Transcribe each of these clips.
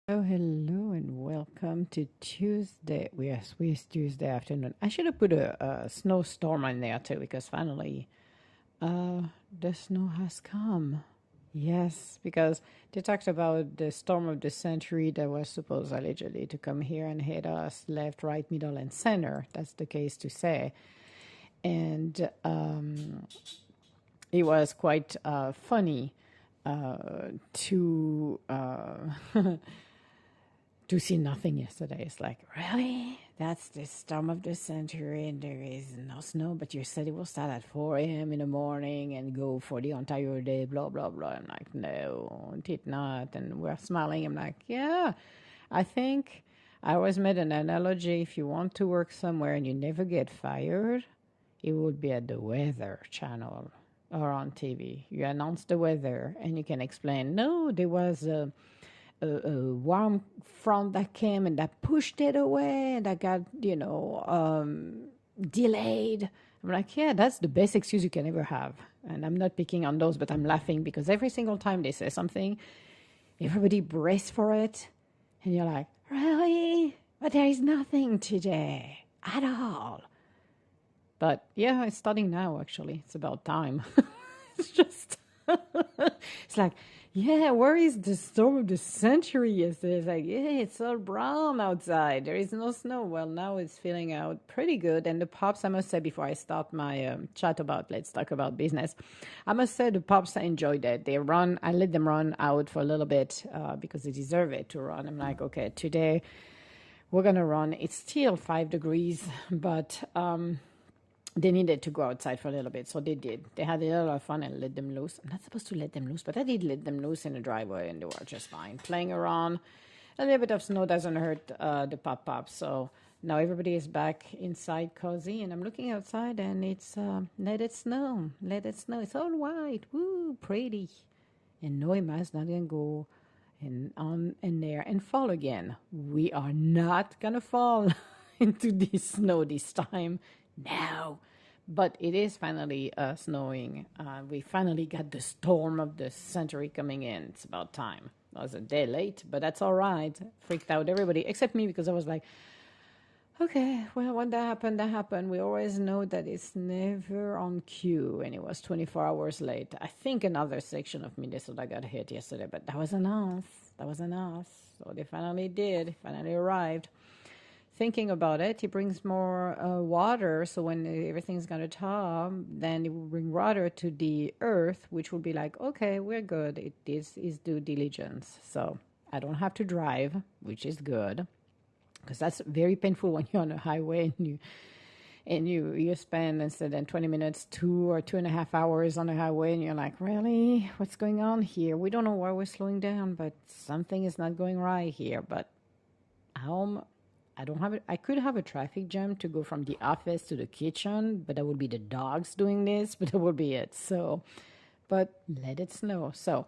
Oh, hello and welcome to Tuesday. Yes, we it's Tuesday afternoon. I should have put a snowstorm in there too because finally uh, the snow has come. Yes, because they talked about the storm of the century that was supposed allegedly to come here and hit us left, right, middle, and center. That's the case to say. And it was quite funny to to see nothing yesterday. It's like, really? That's the storm of the century, and there is no snow, but you said it will start at 4 a.m. in the morning and go for the entire day, blah, blah, blah. I'm like, no, it did not. And we're smiling. I'm like, yeah, I think I always made an analogy. If you want to work somewhere and you never get fired, it would be at the weather channel or on TV. You announce the weather and you can explain, no, there was a warm front that came and that pushed it away and that got, delayed. I'm like, yeah, that's the best excuse you can ever have. And I'm not picking on those, but I'm laughing because every single time they say something, everybody brace for it. And you're like, really? But there is nothing today at all. But yeah, it's starting now, actually. It's about time. It's just, it's like, yeah, where is the storm of the century yesterday? It's like, yeah, it's all brown outside. There is no snow. Well, now it's feeling out pretty good. And the pups, I must say, before I start my chat about let's talk about business, I must say the pups, I enjoyed it. They run, I let them run out for a little bit because they deserve it to run. I'm like, okay, today we're going to run. It's still 5 degrees, but they needed to go outside for a little bit, so they did. They had a lot of fun and let them loose. I'm not supposed to let them loose, but I did let them loose in the driveway, and they were just fine, playing around. A little bit of snow doesn't hurt the pop-up, so now everybody is back inside cozy, and I'm looking outside, and it's let it snow, let it snow. It's all white, woo, pretty. And Noima's not gonna go and on and there and fall again. We are not gonna fall into this snow this time. No. But it is finally snowing. We finally got the storm of the century coming in. It's about time. I was a day late, but that's all right. Freaked out everybody except me because I was like, okay, well, when that happened, that happened. We always know that it's never on cue, and it was 24 hours late. I think another section of Minnesota got hit yesterday, but that was enough. That was enough. So they finally did, finally arrived. Thinking about it, he brings more water. So when everything's going to thaw, then it will bring water to the earth, which will be like, okay, we're good. It is due diligence. So I don't have to drive, which is good because that's very painful when you're on a highway and you spend instead than 20 minutes 2 or 2.5 hours on the highway and you're like, really, what's going on here? We don't know why we're slowing down, but something is not going right here. But home, I don't have it. I could have a traffic jam to go from the office to the kitchen, but that would be the dogs doing this, but that would be it. So, but let it snow. So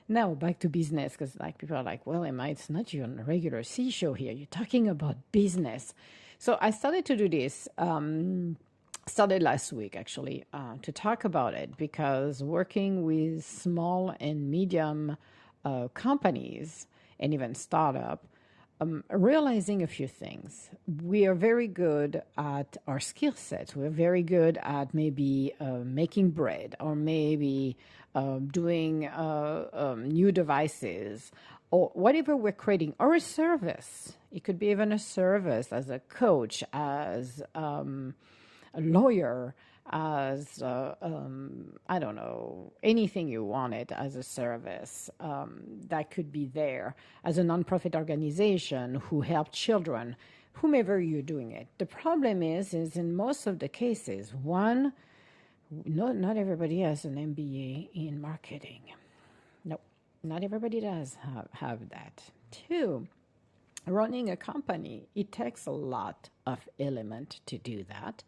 now back to business, because like people are like, well, Emma, it's not your regular C show here. You're talking about business. So I started to do this. Started last week actually to talk about it because working with small and medium companies and even startup, realizing a few things. We are very good at our skill sets. We're very good at maybe making bread or maybe doing new devices or whatever we're creating or a service. It could be even a service as a coach, as a lawyer, as I don't know, anything you wanted as a service that could be there, as a nonprofit organization who help children, whomever you're doing it. The problem is in most of the cases, one, not everybody has an MBA in marketing. No, not everybody does have that. Two, running a company, it takes a lot of element to do that.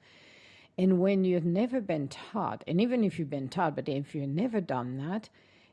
And when you've never been taught, and even if you've been taught, but if you've never done that,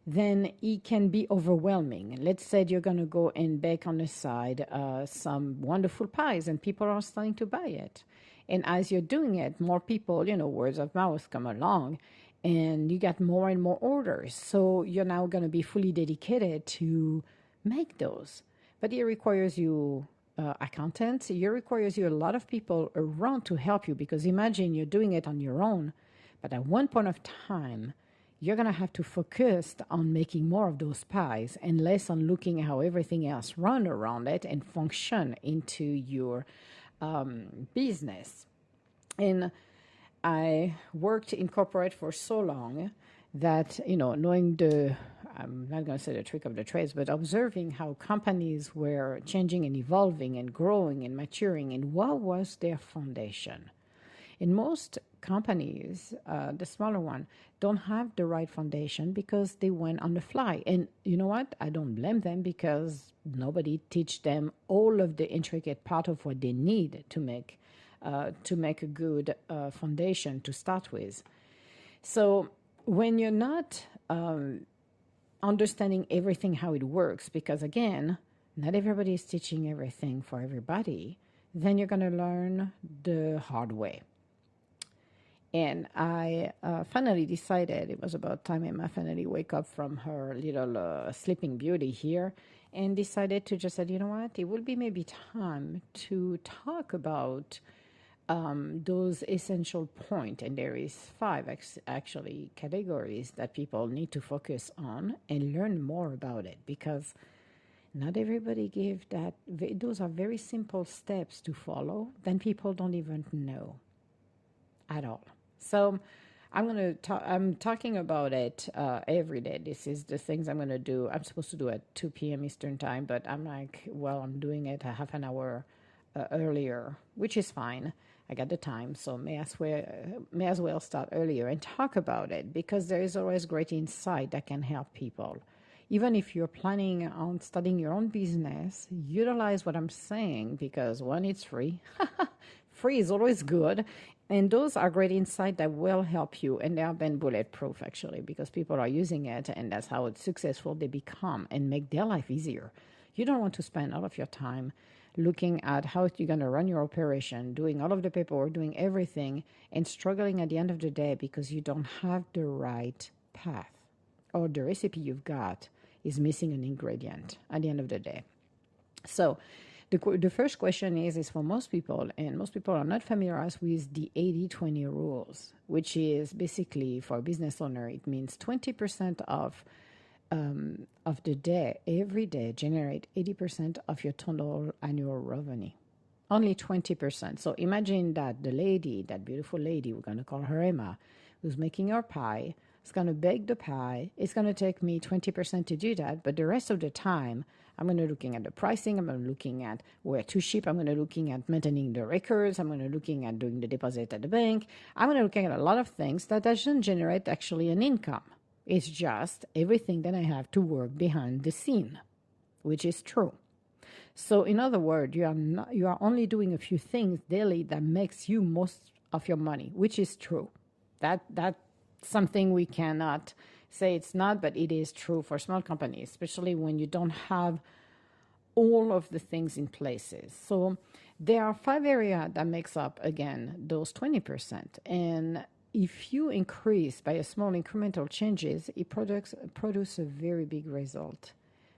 then it can be overwhelming. Let's say you're going to go and bake on the side some wonderful pies, and people are starting to buy it. And as you're doing it, more people, words of mouth come along, and you get more and more orders. So you're now going to be fully dedicated to make those. but it requires you accountants. It requires you a lot of people around to help you, because imagine you're doing it on your own, but at one point of time, you're going to have to focus on making more of those pies and less on looking how everything else run around it and function into your business. And I worked in corporate for so long that, knowing I'm not going to say the trick of the trades, but observing how companies were changing and evolving and growing and maturing, and what was their foundation. In most companies, the smaller one, don't have the right foundation because they went on the fly. And you know what? I don't blame them, because nobody teach them all of the intricate part of what they need to make a good foundation to start with. So when you're not understanding everything, how it works, because again, not everybody is teaching everything for everybody, then you're going to learn the hard way. And I finally decided it was about time Emma finally wake up from her little sleeping beauty here, and decided to just say, you know what, it will be maybe time to talk about those essential points. And there is 5 actually categories that people need to focus on and learn more about it, because not everybody give that. Those are very simple steps to follow, then people don't even know at all. So I'm talking about it every day. This is the things I'm going to do. I'm supposed to do at 2 p.m. Eastern time, but I'm like, well, I'm doing it a half an hour earlier, which is fine. I got the time, so may as well start earlier and talk about it, because there is always great insight that can help people. Even if you're planning on starting your own business, utilize what I'm saying, because one, it's free. Free is always good. And those are great insight that will help you. And they have been bulletproof, actually, because people are using it, and that's how successful they become and make their life easier. You don't want to spend all of your time looking at how you're going to run your operation, doing all of the paperwork, doing everything, and struggling at the end of the day because you don't have the right path, or the recipe you've got is missing an ingredient at the end of the day. So the first question is for most people, and most people are not familiarized with the 80-20 rules, which is basically, for a business owner, it means 20% of the day, every day, generate 80% of your total annual revenue. Only 20%. So imagine that the lady, that beautiful lady, we're going to call her Emma, who's making her pie, is going to bake the pie. It's going to take me 20% to do that, but the rest of the time, I'm going to looking at the pricing. I'm going to looking at where to ship. I'm going to looking at maintaining the records. I'm going to looking at doing the deposit at the bank. I'm going to looking at a lot of things that doesn't generate actually an income. It's just everything that I have to work behind the scene, which is true. So in other words, you are only doing a few things daily that makes you most of your money, which is true. That's something we cannot say it's not, but it is true for small companies, especially when you don't have all of the things in places. So there are 5 areas that makes up, again, those 20%. And if you increase by a small incremental changes, it produce a very big result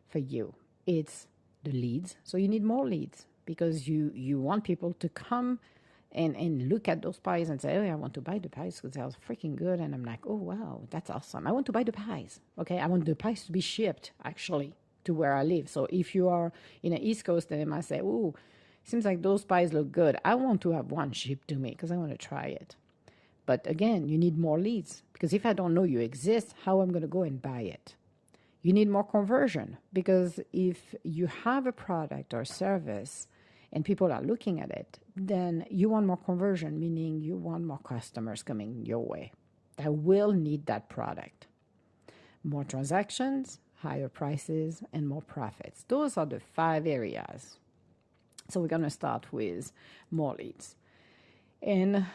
for you. It's the leads. So you need more leads, because you want people to come and look at those pies and say, oh, yeah, I want to buy the pies because they are freaking good. And I'm like, oh, wow, that's awesome. I want to buy the pies. Okay, I want the pies to be shipped, actually, to where I live. So if you are in the East Coast, then they might say, oh, seems like those pies look good. I want to have one shipped to me because I want to try it. But again, you need more leads, because if I don't know you exist, how am I going to go and buy it? You need more conversion, because if you have a product or service and people are looking at it, then you want more conversion, meaning you want more customers coming your way that will need that product. More transactions, higher prices, and more profits. Those are the 5 areas. So we're going to start with more leads. And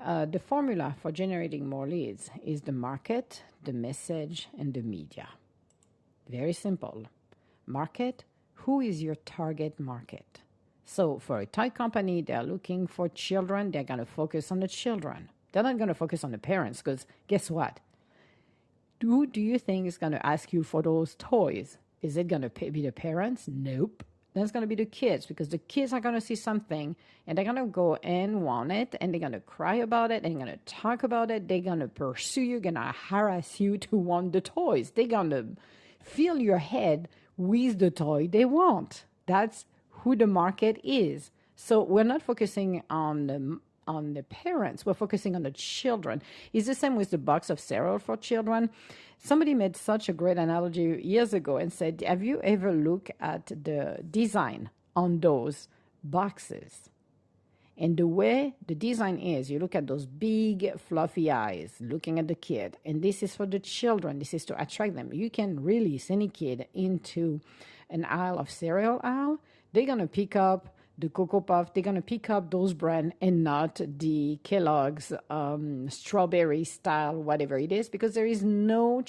the formula for generating more leads is the market, the message, and the media. Very simple. Market, who is your target market? So for a Thai company, they're looking for children. They're going to focus on the children. They're not going to focus on the parents, because guess what? Who do you think is going to ask you for those toys? Is it going to be the parents? Nope. Then it's going to be the kids, because the kids are going to see something and they're going to go and want it, and they're going to cry about it, and they're going to talk about it. They're going to pursue you, going to harass you to want the toys. They're going to fill your head with the toy they want. That's who the market is. So we're not focusing on the parents, we're focusing on the children. It's the same with the box of cereal for children. Somebody made such a great analogy years ago and said, have you ever looked at the design on those boxes? And the way the design is, you look at those big fluffy eyes looking at the kid, and this is for the children, this is to attract them. You can release any kid into an aisle of cereal aisle, they're going to pick up the Cocoa Puff, they're going to pick up those brands and not the Kellogg's strawberry style, whatever it is, because there is no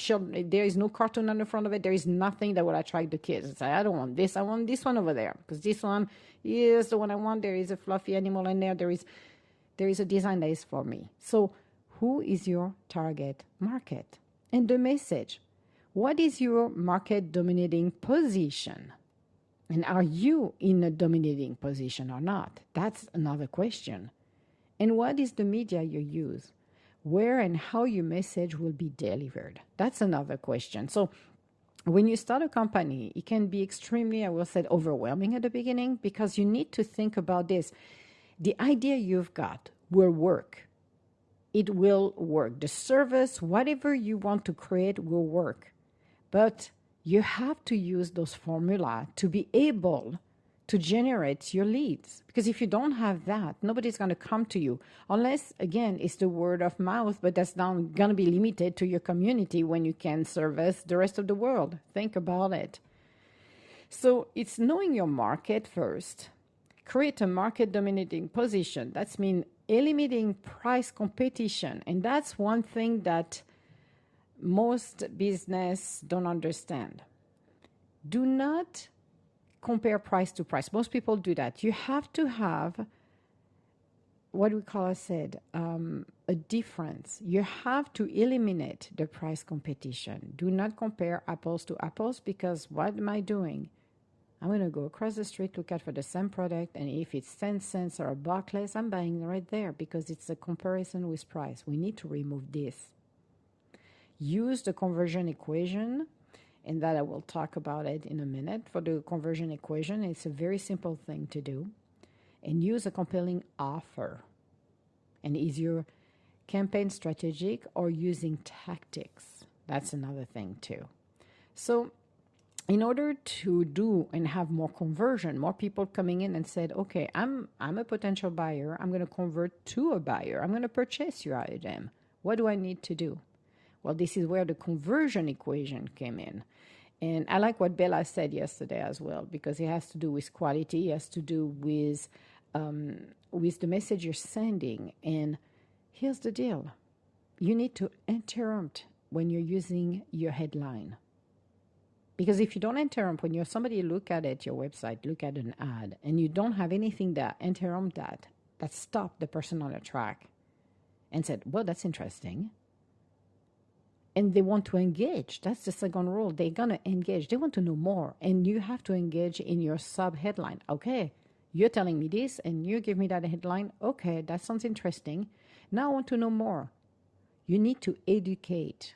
cartoon on the front of it. There is nothing that will attract the kids. It's like, I don't want this. I want this one over there, because this one is the one I want. There is a fluffy animal in there. There is a design that is for me. So who is your target market? And the message. What is your market dominating position? And are you in a dominating position or not? That's another question. And what is the media you use? Where and how your message will be delivered? That's another question. So when you start a company, it can be extremely, I will say, overwhelming at the beginning, because you need to think about this. The idea you've got will work. It will work. The service, whatever you want to create, will work. But you have to use those formula to be able to generate your leads. Because if you don't have that, nobody's going to come to you. Unless, again, it's the word of mouth, but that's not going to be limited to your community when you can service the rest of the world. Think about it. So it's knowing your market first. Create a market dominating position. That's mean eliminating price competition. And that's one thing that most business don't understand. Do not compare price to price. Most people do that. You have to have what we call, I said, a difference. You have to eliminate the price competition. Do not compare apples to apples, because what am I doing? I'm going to go across the street, look at for the same product, and if it's 10 cents or a buck less, I'm buying right there, because it's a comparison with price. We need to remove this. Use the conversion equation, and that I will talk about it in a minute. For the conversion equation, it's a very simple thing to do. And use a compelling offer. And is your campaign strategic or using tactics? That's another thing too. So in order to do and have more conversion, more people coming in and said, okay, I'm a potential buyer. I'm going to convert to a buyer. I'm going to purchase your item. What do I need to do? Well, this is where the conversion equation came in. And I like what Bella said yesterday as well, because it has to do with quality, it has to do with the message you're sending. And here's the deal. You need to interrupt when you're using your headline. Because if you don't interrupt, when somebody look at it, your website, look at an ad, and you don't have anything that interrupt that stopped the person on the track and said, well, that's interesting. And they want to engage. That's the second rule. They're going to engage. They want to know more. And you have to engage in your sub-headline. Okay, you're telling me this and you give me that headline. Okay, that sounds interesting. Now I want to know more. You need to educate.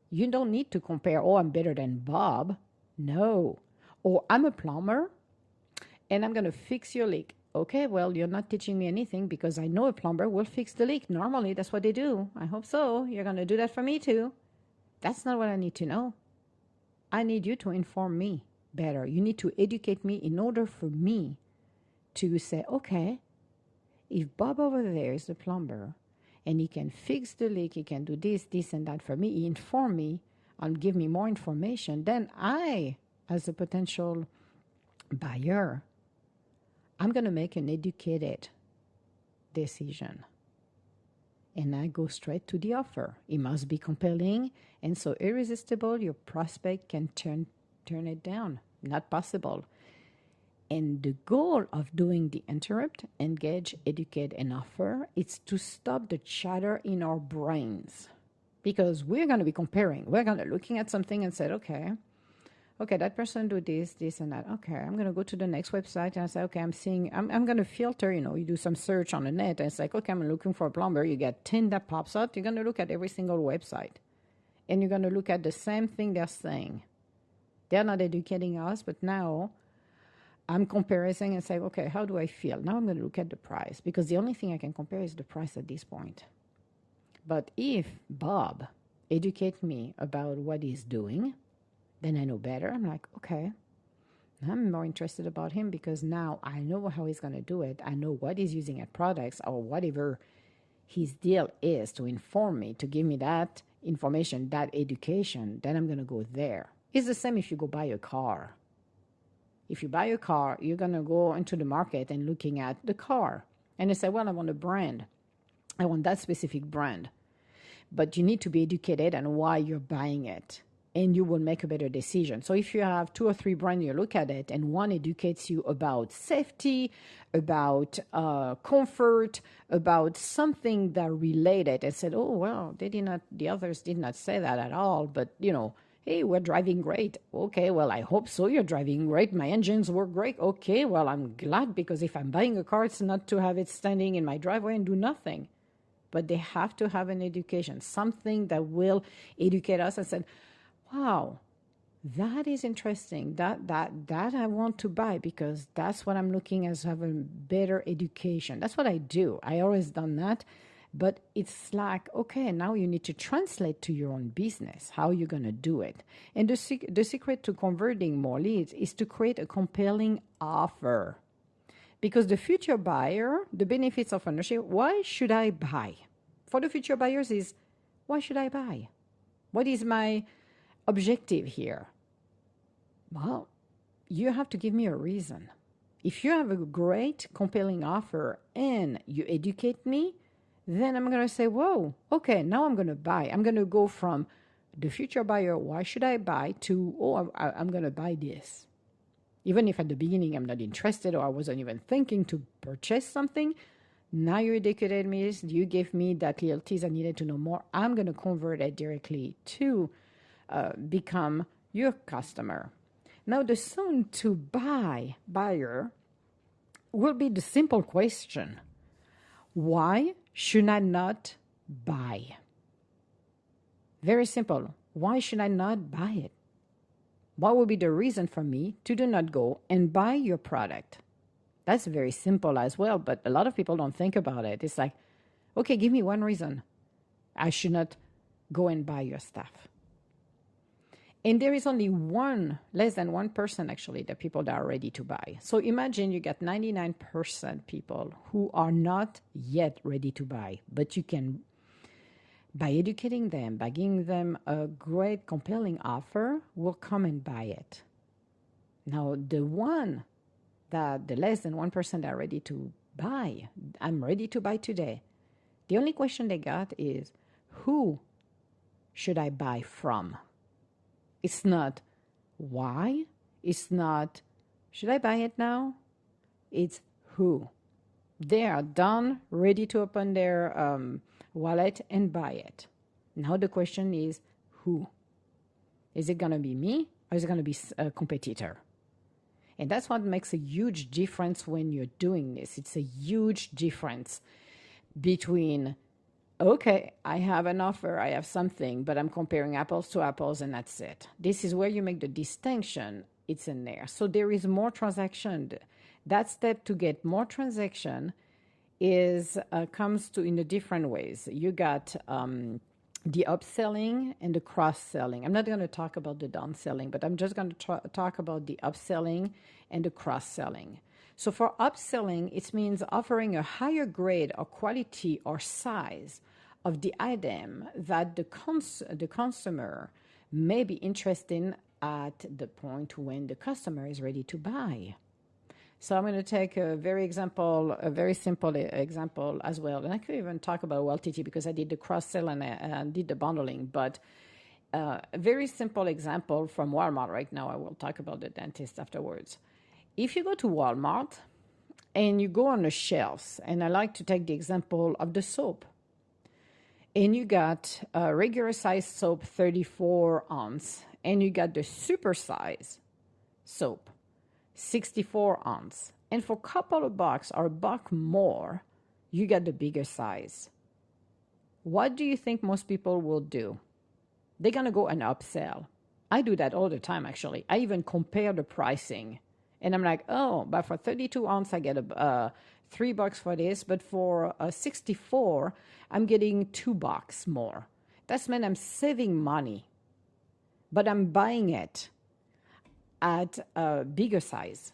You don't need to compare, oh, I'm better than Bob. No. Or I'm a plumber and I'm going to fix your leak. Okay, well, you're not teaching me anything, because I know a plumber will fix the leak. Normally, that's what they do. I hope so. You're going to do that for me too. That's not what I need to know. I need you to inform me better. You need to educate me in order for me to say, okay, if Bob over there is the plumber and he can fix the leak, he can do this, this, and that for me, he inform me and give me more information, then I, as a potential buyer, I'm going to make an educated decision. And I go straight to the offer. It must be compelling and so irresistible your prospect can turn it down. Not possible. And the goal of doing the interrupt, engage, educate, and offer is to stop the chatter in our brains. Because we're going to be comparing. We're going to looking at something and said, okay, okay, that person do this, this, and that. Okay, I'm gonna go to the next website and I say, okay, I'm gonna filter. You do some search on the net, and it's like, okay, I'm looking for a plumber. You get 10 that pops up. You're gonna look at every single website, and you're gonna look at the same thing they're saying. They're not educating us, but now I'm comparing and say, okay, how do I feel? Now I'm gonna look at the price because the only thing I can compare is the price at this point. But if Bob educates me about what he's doing, then I know better. I'm like, okay, I'm more interested about him because now I know how he's going to do it. I know what he's using at products or whatever his deal is to inform me, to give me that information, that education. Then I'm going to go there. It's the same if you go buy a car. If you buy a car, you're going to go into the market and looking at the car. And you say, well, I want a brand. I want that specific brand. But you need to be educated on why you're buying it. And you will make a better decision. So if you have 2 or 3 brands, you look at it, and one educates you about safety, about comfort, about something that related, and said, oh, well, the others did not say that at all, but, hey, we're driving great. Okay, well, I hope so. You're driving great. My engines work great. Okay, well, I'm glad because if I'm buying a car, it's not to have it standing in my driveway and do nothing. But they have to have an education, something that will educate us and say, wow, that is interesting. That I want to buy because that's what I'm looking as having better education. That's what I do. I always done that. But it's like, okay, now you need to translate to your own business, how you're going to do it. And the secret to converting more leads is to create a compelling offer. Because the future buyer, the benefits of ownership, why should I buy? For the future buyers is, why should I buy? What is my objective here? Well, you have to give me a reason. If you have a great, compelling offer and you educate me, then I'm going to say, whoa, okay, now I'm going to buy. I'm going to go from the future buyer, why should I buy, to, oh, I'm going to buy this. Even if at the beginning I'm not interested or I wasn't even thinking to purchase something, now you educated me, you gave me that little tease I needed to know more. I'm going to convert it directly to become your customer. Now the soon to buy buyer will be the simple question. Why should I not buy? Very simple. Why should I not buy it? What would be the reason for me to do not go and buy your product? That's very simple as well, but a lot of people don't think about it. It's like, okay, give me one reason I should not go and buy your stuff. And there is only less than 1% actually, the people that are ready to buy. So imagine you got 99% people who are not yet ready to buy, but you can, by educating them, by giving them a great, compelling offer, will come and buy it. Now, the less than 1% are ready to buy, I'm ready to buy today. The only question they got is, who should I buy from? It's not why. It's not, should I buy it now? It's who. They are done, ready to open their wallet and buy it. Now the question is, who? Is it going to be me or is it going to be a competitor? And that's what makes a huge difference when you're doing this. It's a huge difference between, okay, I have an offer, I have something, but I'm comparing apples to apples and that's it. This is where you make the distinction. It's in there. So there is more transaction. That step to get more transaction comes to in a different ways. You got the upselling and the cross-selling. I'm not going to talk about the downselling, but I'm just going to talk about the upselling and the cross-selling. So for upselling, it means offering a higher grade or quality or size of the item that the consumer may be interested in at the point when the customer is ready to buy. So I'm going to take a very simple example as well. And I could even talk about OLTT because I did the cross-sell and I did the bundling. But a very simple example from Walmart right now. I will talk about the dentist afterwards. If you go to Walmart and you go on the shelves, and I like to take the example of the soap. And you got a regular size soap, 34 ounce, And you got the super size soap, 64 ounce. And for a couple of bucks or a buck more, you got the bigger size. What do you think most people will do? They're going to go and upsell. I do that all the time, actually. I even compare the pricing. And I'm like, oh, but for 32 ounce, I get $3 for this. But for 64, I'm getting $2 more. That's meant I'm saving money. But I'm buying it at a bigger size,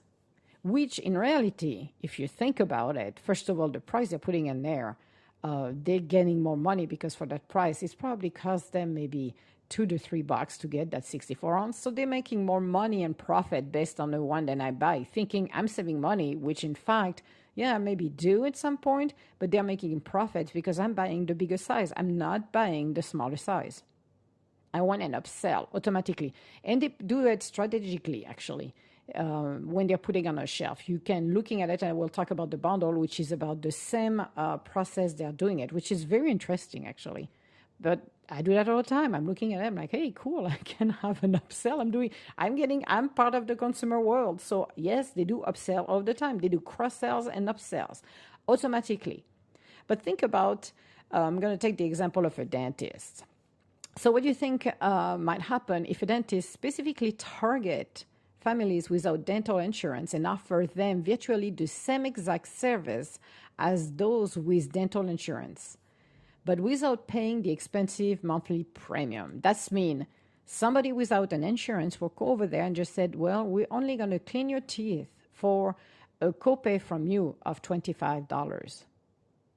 which in reality, if you think about it, first of all, the price they're putting in there, they're getting more money because for that price, it's probably cost them maybe $2 to $3 to get that 64 ounce. So they're making more money and profit based on the one that I buy, thinking I'm saving money, which in fact, yeah, maybe do at some point, but they're making profits because I'm buying the bigger size. I'm not buying the smaller size. I want an upsell automatically. And they do it strategically, actually. When they're putting on a shelf, you can looking at it, and we'll talk about the bundle, which is about the same process they're doing it, which is very interesting, actually. But I do that all the time. I'm looking at it, I'm like, hey, cool, I can have an upsell. I'm part of the consumer world. So yes, they do upsell all the time. They do cross sells and upsells automatically. But think about, I'm going to take the example of a dentist. So what do you think might happen if a dentist specifically target families without dental insurance and offer them virtually the same exact service as those with dental insurance, but without paying the expensive monthly premium? That's mean somebody without an insurance will go over there and just said, well, we're only going to clean your teeth for a copay from you of $25.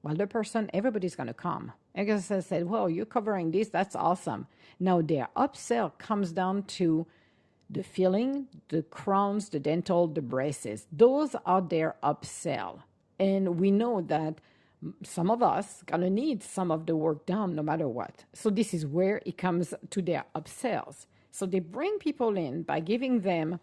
Well, the person, everybody's going to come. I guess I said, well, you're covering this. That's awesome. Now, their upsell comes down to the filling, the crowns, the dental, the braces. Those are their upsell. And we know that some of us going to need some of the work done no matter what. So this is where it comes to their upsells. So they bring people in by giving them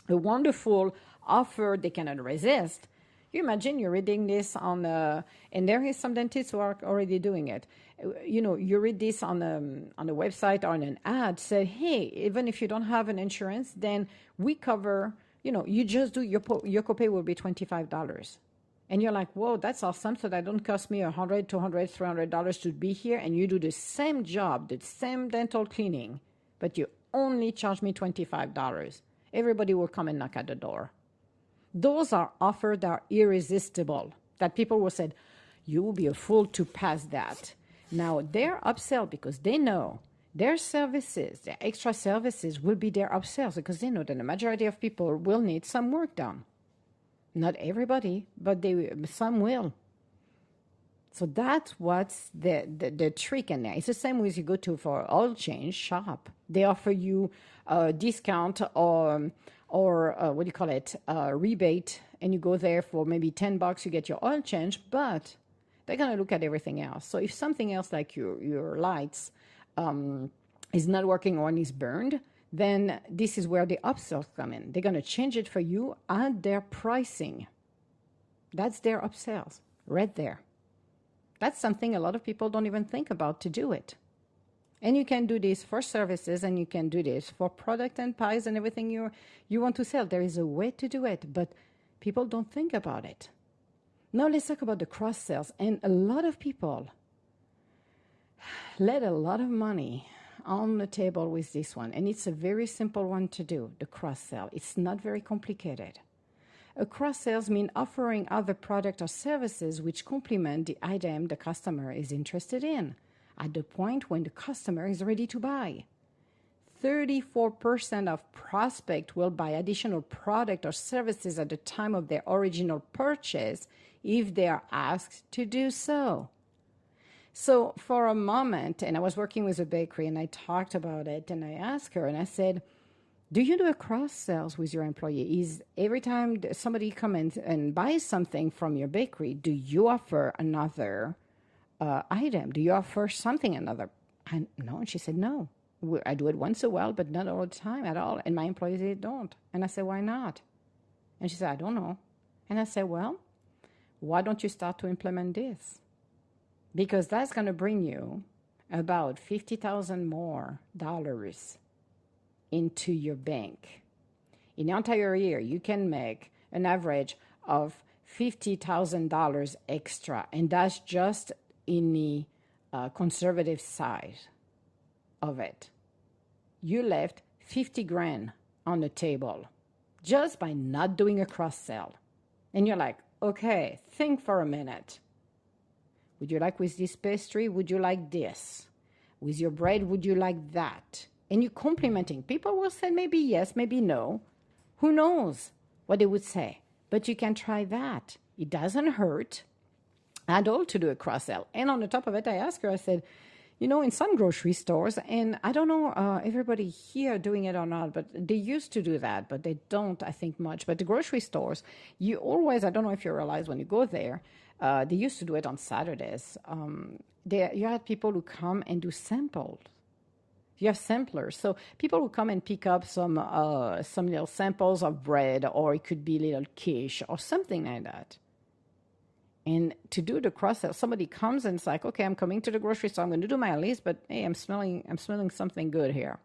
a wonderful offer they cannot resist. You imagine you're reading this on, and there is some dentists who are already doing it. You know, you read this on a website or on an ad, say, hey, even if you don't have an insurance, then we cover, you know, you just do your copay will be $25. And you're like, whoa, that's awesome. So that don't cost me $100, $200, $300 to be here. And you do the same job, the same dental cleaning, but you only charge me $25. Everybody will come and knock at the door. Those are offers that are irresistible, that people will say, you will be a fool to pass that. Now, they're upsell because they know their services, their extra services will be their upsells because they know that the majority of people will need some work done. Not everybody, but some will. So that's what's the trick in there. It's the same as you go to for oil change shop. They offer you a discount or what do you call it, rebate, and you go there for maybe $10, you get your oil change, but they're going to look at everything else. So if something else like your lights is not working or is burned, then this is where the upsells come in. They're going to change it for you at their pricing. That's their upsells right there. That's something a lot of people don't even think about to do it. And you can do this for services, and you can do this for product and pies and everything you want to sell. There is a way to do it, but people don't think about it. Now let's talk about the cross sales. And a lot of people let a lot of money on the table with this one. And it's a very simple one to do, the cross sell. It's not very complicated. A cross sales means offering other products or services which complement the item the customer is interested in at the point when the customer is ready to buy. 34% of prospects will buy additional product or services at the time of their original purchase if they are asked to do so. So for a moment, and I was working with a bakery and I talked about it, and I asked her and I said, do you do a cross sales with your employees? Every time somebody comes and buys something from your bakery, do you offer another item? Do you offer something another? And no, and she said, no. I do it once a while, but not all the time at all. And my employees don't. And I said, why not? And she said, I don't know. And I said, well, why don't you start to implement this? Because that's going to bring you about $50,000 more into your bank. In the entire year, you can make an average of $50,000 extra, and that's just in the conservative side of it. You left 50 grand on the table just by not doing a cross sell. And you're like, okay, think for a minute. Would you like with this pastry? Would you like this? With your bread, would you like that? And you're complimenting. People will say maybe yes, maybe no. Who knows what they would say? But you can try that. It doesn't hurt at all to do a cross sell. And on the top of it, I asked her, I said, you know, in some grocery stores, and I don't know everybody here doing it or not, but they used to do that, but they don't, I think, much. But the grocery stores, you always, I don't know if you realize when you go there, they used to do it on Saturdays. You had people who come and do samples. You have samplers. So people who come and pick up some little samples of bread, or it could be little quiche or something like that. And to do the cross sell, somebody comes and it's like, okay, I'm coming to the grocery store. I'm going to do my list, but hey, I'm smelling something good here.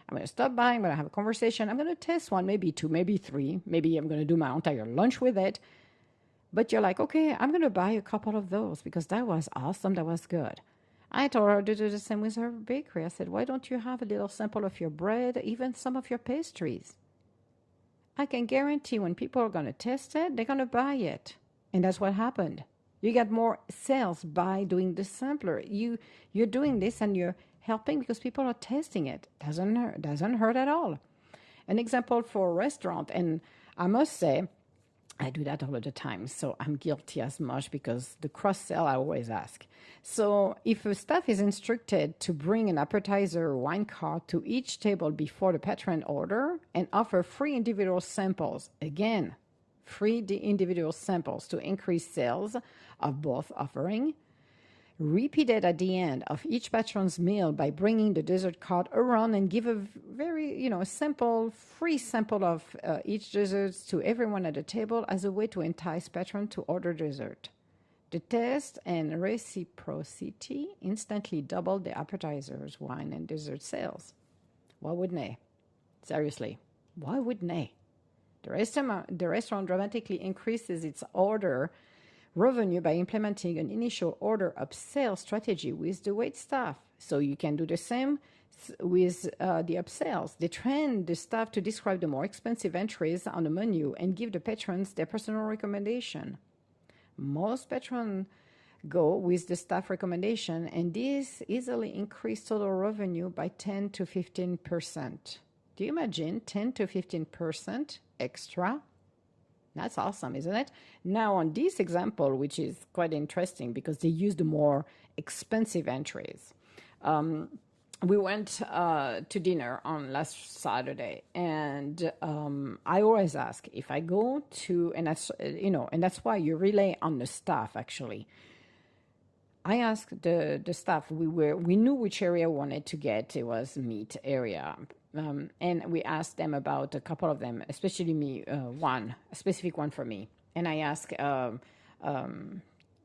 I'm going to stop by. I'm going to have a conversation. I'm going to test one, maybe two, maybe three. Maybe I'm going to do my entire lunch with it. But you're like, okay, I'm going to buy a couple of those because that was awesome. That was good. I told her to do the same with her bakery. I said, why don't you have a little sample of your bread, even some of your pastries? I can guarantee when people are going to test it, they're going to buy it. And that's what happened. You get more sales by doing the sampler. You're doing this and you're helping because people are testing it. Doesn't hurt at all. An example for a restaurant, and I must say, I do that all of the time, so I'm guilty as much because the cross-sell I always ask. So if a staff is instructed to bring an appetizer or wine cart to each table before the patron order and offer free individual samples, again, free individual samples to increase sales of both offering, repeated at the end of each patron's meal by bringing the dessert cart around and give a very, simple, free sample of each dessert to everyone at the table as a way to entice patrons to order dessert. The test and reciprocity instantly doubled the appetizers, wine, and dessert sales. Why wouldn't they? Seriously, why wouldn't they? The restaurant dramatically increases its order revenue by implementing an initial order upsell strategy with the wait staff. So you can do the same with the upsells. They train the staff to describe the more expensive entries on the menu and give the patrons their personal recommendation. Most patrons go with the staff recommendation, and this easily increased total revenue by 10 to 15%. Do you imagine 10 to 15% extra? That's awesome, isn't it? Now, on this example, which is quite interesting because they use the more expensive entries. We went to dinner on last Saturday, and I always ask if I go to, and that's why you rely on the staff actually. I asked the staff. We knew which area we wanted to get. It was meat area. And we asked them about a couple of them, especially me, a specific one for me. And I asked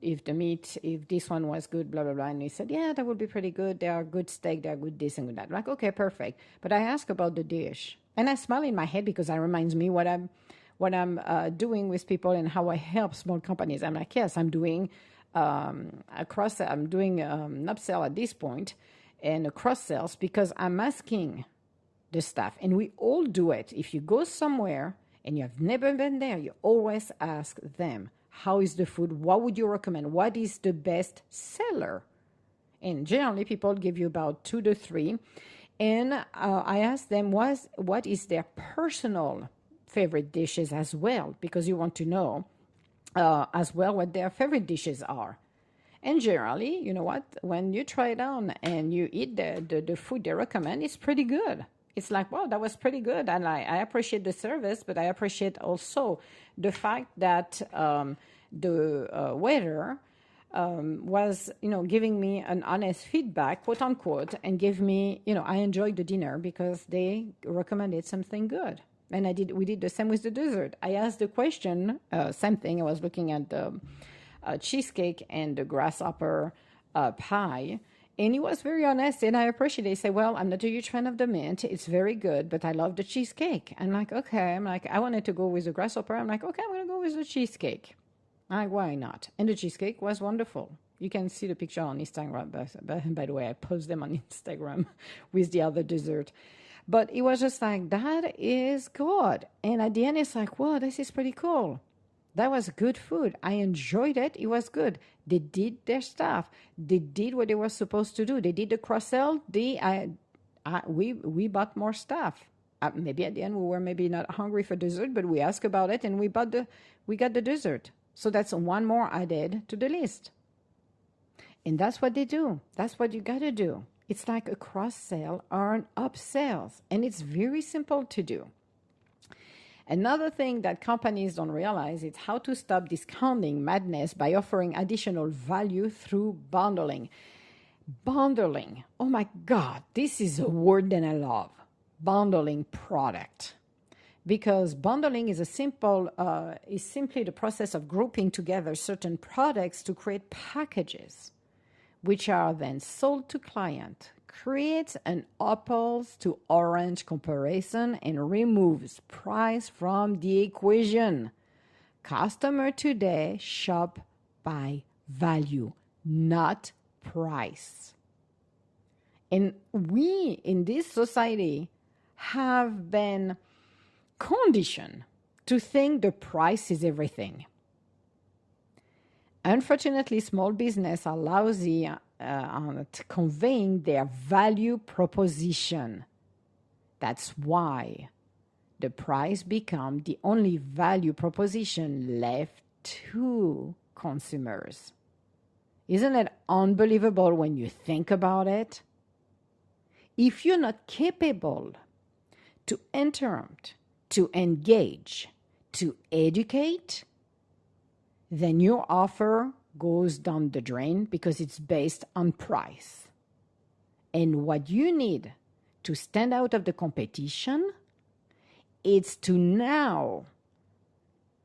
if this one was good, blah, blah, blah. And they said, yeah, that would be pretty good. They are good steak, they are good this and good that. I'm like, okay, perfect. But I asked about the dish. And I smile in my head because that reminds me what I'm doing with people and how I help small companies. I'm like, yes, I'm doing an upsell at this point and a cross sales because I'm asking the staff, and we all do it. If you go somewhere and you have never been there, you always ask them, how is the food? What would you recommend? What is the best seller? And generally people give you about 2 to 3. And I ask them what is their personal favorite dishes as well, because you want to know as well what their favorite dishes are. And generally, you know what? When you try it on and you eat the food they recommend, it's pretty good. It's like, wow, that was pretty good. And I appreciate the service, but I appreciate also the fact that the waiter was, giving me an honest feedback, quote unquote, and gave me, I enjoyed the dinner because they recommended something good. And we did the same with the dessert. I asked the question, same thing. I was looking at the cheesecake and the grasshopper pie. And he was very honest, and I appreciate it. He said, well, I'm not a huge fan of the mint. It's very good, but I love the cheesecake. I'm like, okay. I'm like, I wanted to go with the grasshopper. I'm like, okay, I'm going to go with the cheesecake. I'm like, why not? And the cheesecake was wonderful. You can see the picture on Instagram. By the way, I post them on Instagram with the other dessert. But it was just like, that is good. And at the end, it's like, whoa, this is pretty cool. That was good food. I enjoyed it. It was good. They did their stuff. They did what they were supposed to do. They did the cross-sell. We bought more stuff. Maybe at the end we were maybe not hungry for dessert, but we asked about it and we got the dessert. So that's one more added to the list. And that's what they do. That's what you got to do. It's like a cross-sell or an upsells, and it's very simple to do. Another thing that companies don't realize is how to stop discounting madness by offering additional value through bundling. Bundling. Oh my God, this is a word that I love. Bundling product. Because bundling is simply the process of grouping together certain products to create packages, which are then sold to client, creates an apples to orange comparison, and removes price from the equation. Customer today shop by value, not price. And we in this society have been conditioned to think the price is everything. Unfortunately, small business are lousy at conveying their value proposition. That's why the price becomes the only value proposition left to consumers. Isn't it unbelievable when you think about it? If you're not capable to interrupt, to engage, to educate, then your offer goes down the drain because it's based on price. And what you need to stand out of the competition is to now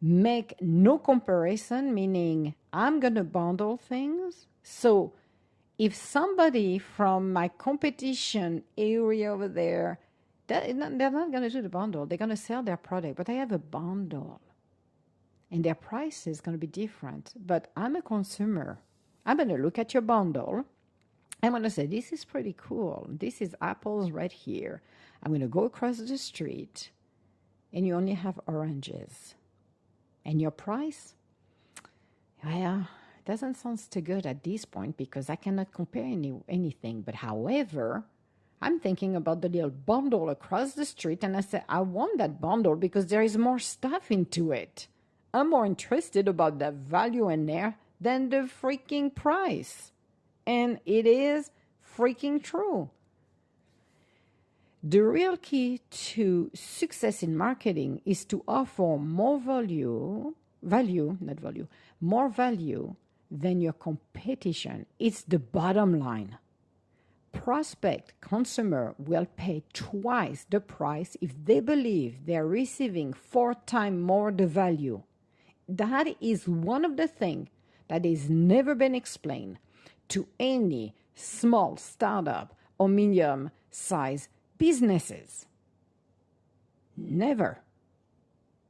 make no comparison, meaning I'm going to bundle things. So if somebody from my competition area over there, they're not going to do the bundle. They're going to sell their product, but I have a bundle. And their price is going to be different. But I'm a consumer. I'm going to look at your bundle. I'm going to say, this is pretty cool. This is apples right here. I'm going to go across the street, and you only have oranges. And your price? Well, it doesn't sound too good at this point because I cannot compare anything. But however, I'm thinking about the little bundle across the street, and I say, I want that bundle because there is more stuff into it. I'm more interested about the value in there than the freaking price. And it is freaking true. The real key to success in marketing is to offer more value than your competition. It's the bottom line. Prospect consumer will pay twice the price if they believe they're receiving 4 times more the value. That is one of the things that has never been explained to any small startup or medium-sized businesses. Never.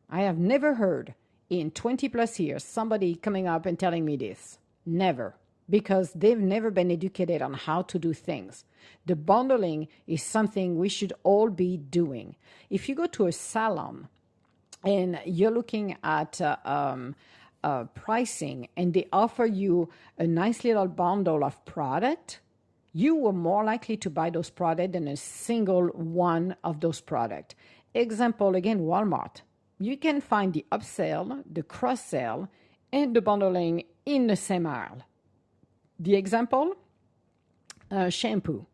I have never heard in 20 plus years somebody coming up and telling me this. Never. Because they've never been educated on how to do things. The bundling is something we should all be doing. If you go to a salon and you're looking at pricing and they offer you a nice little bundle of product, you were more likely to buy those products than a single one of those products. Example, again, Walmart. You can find the upsell, the cross-sell, and the bundling in the same aisle. The example, shampoo.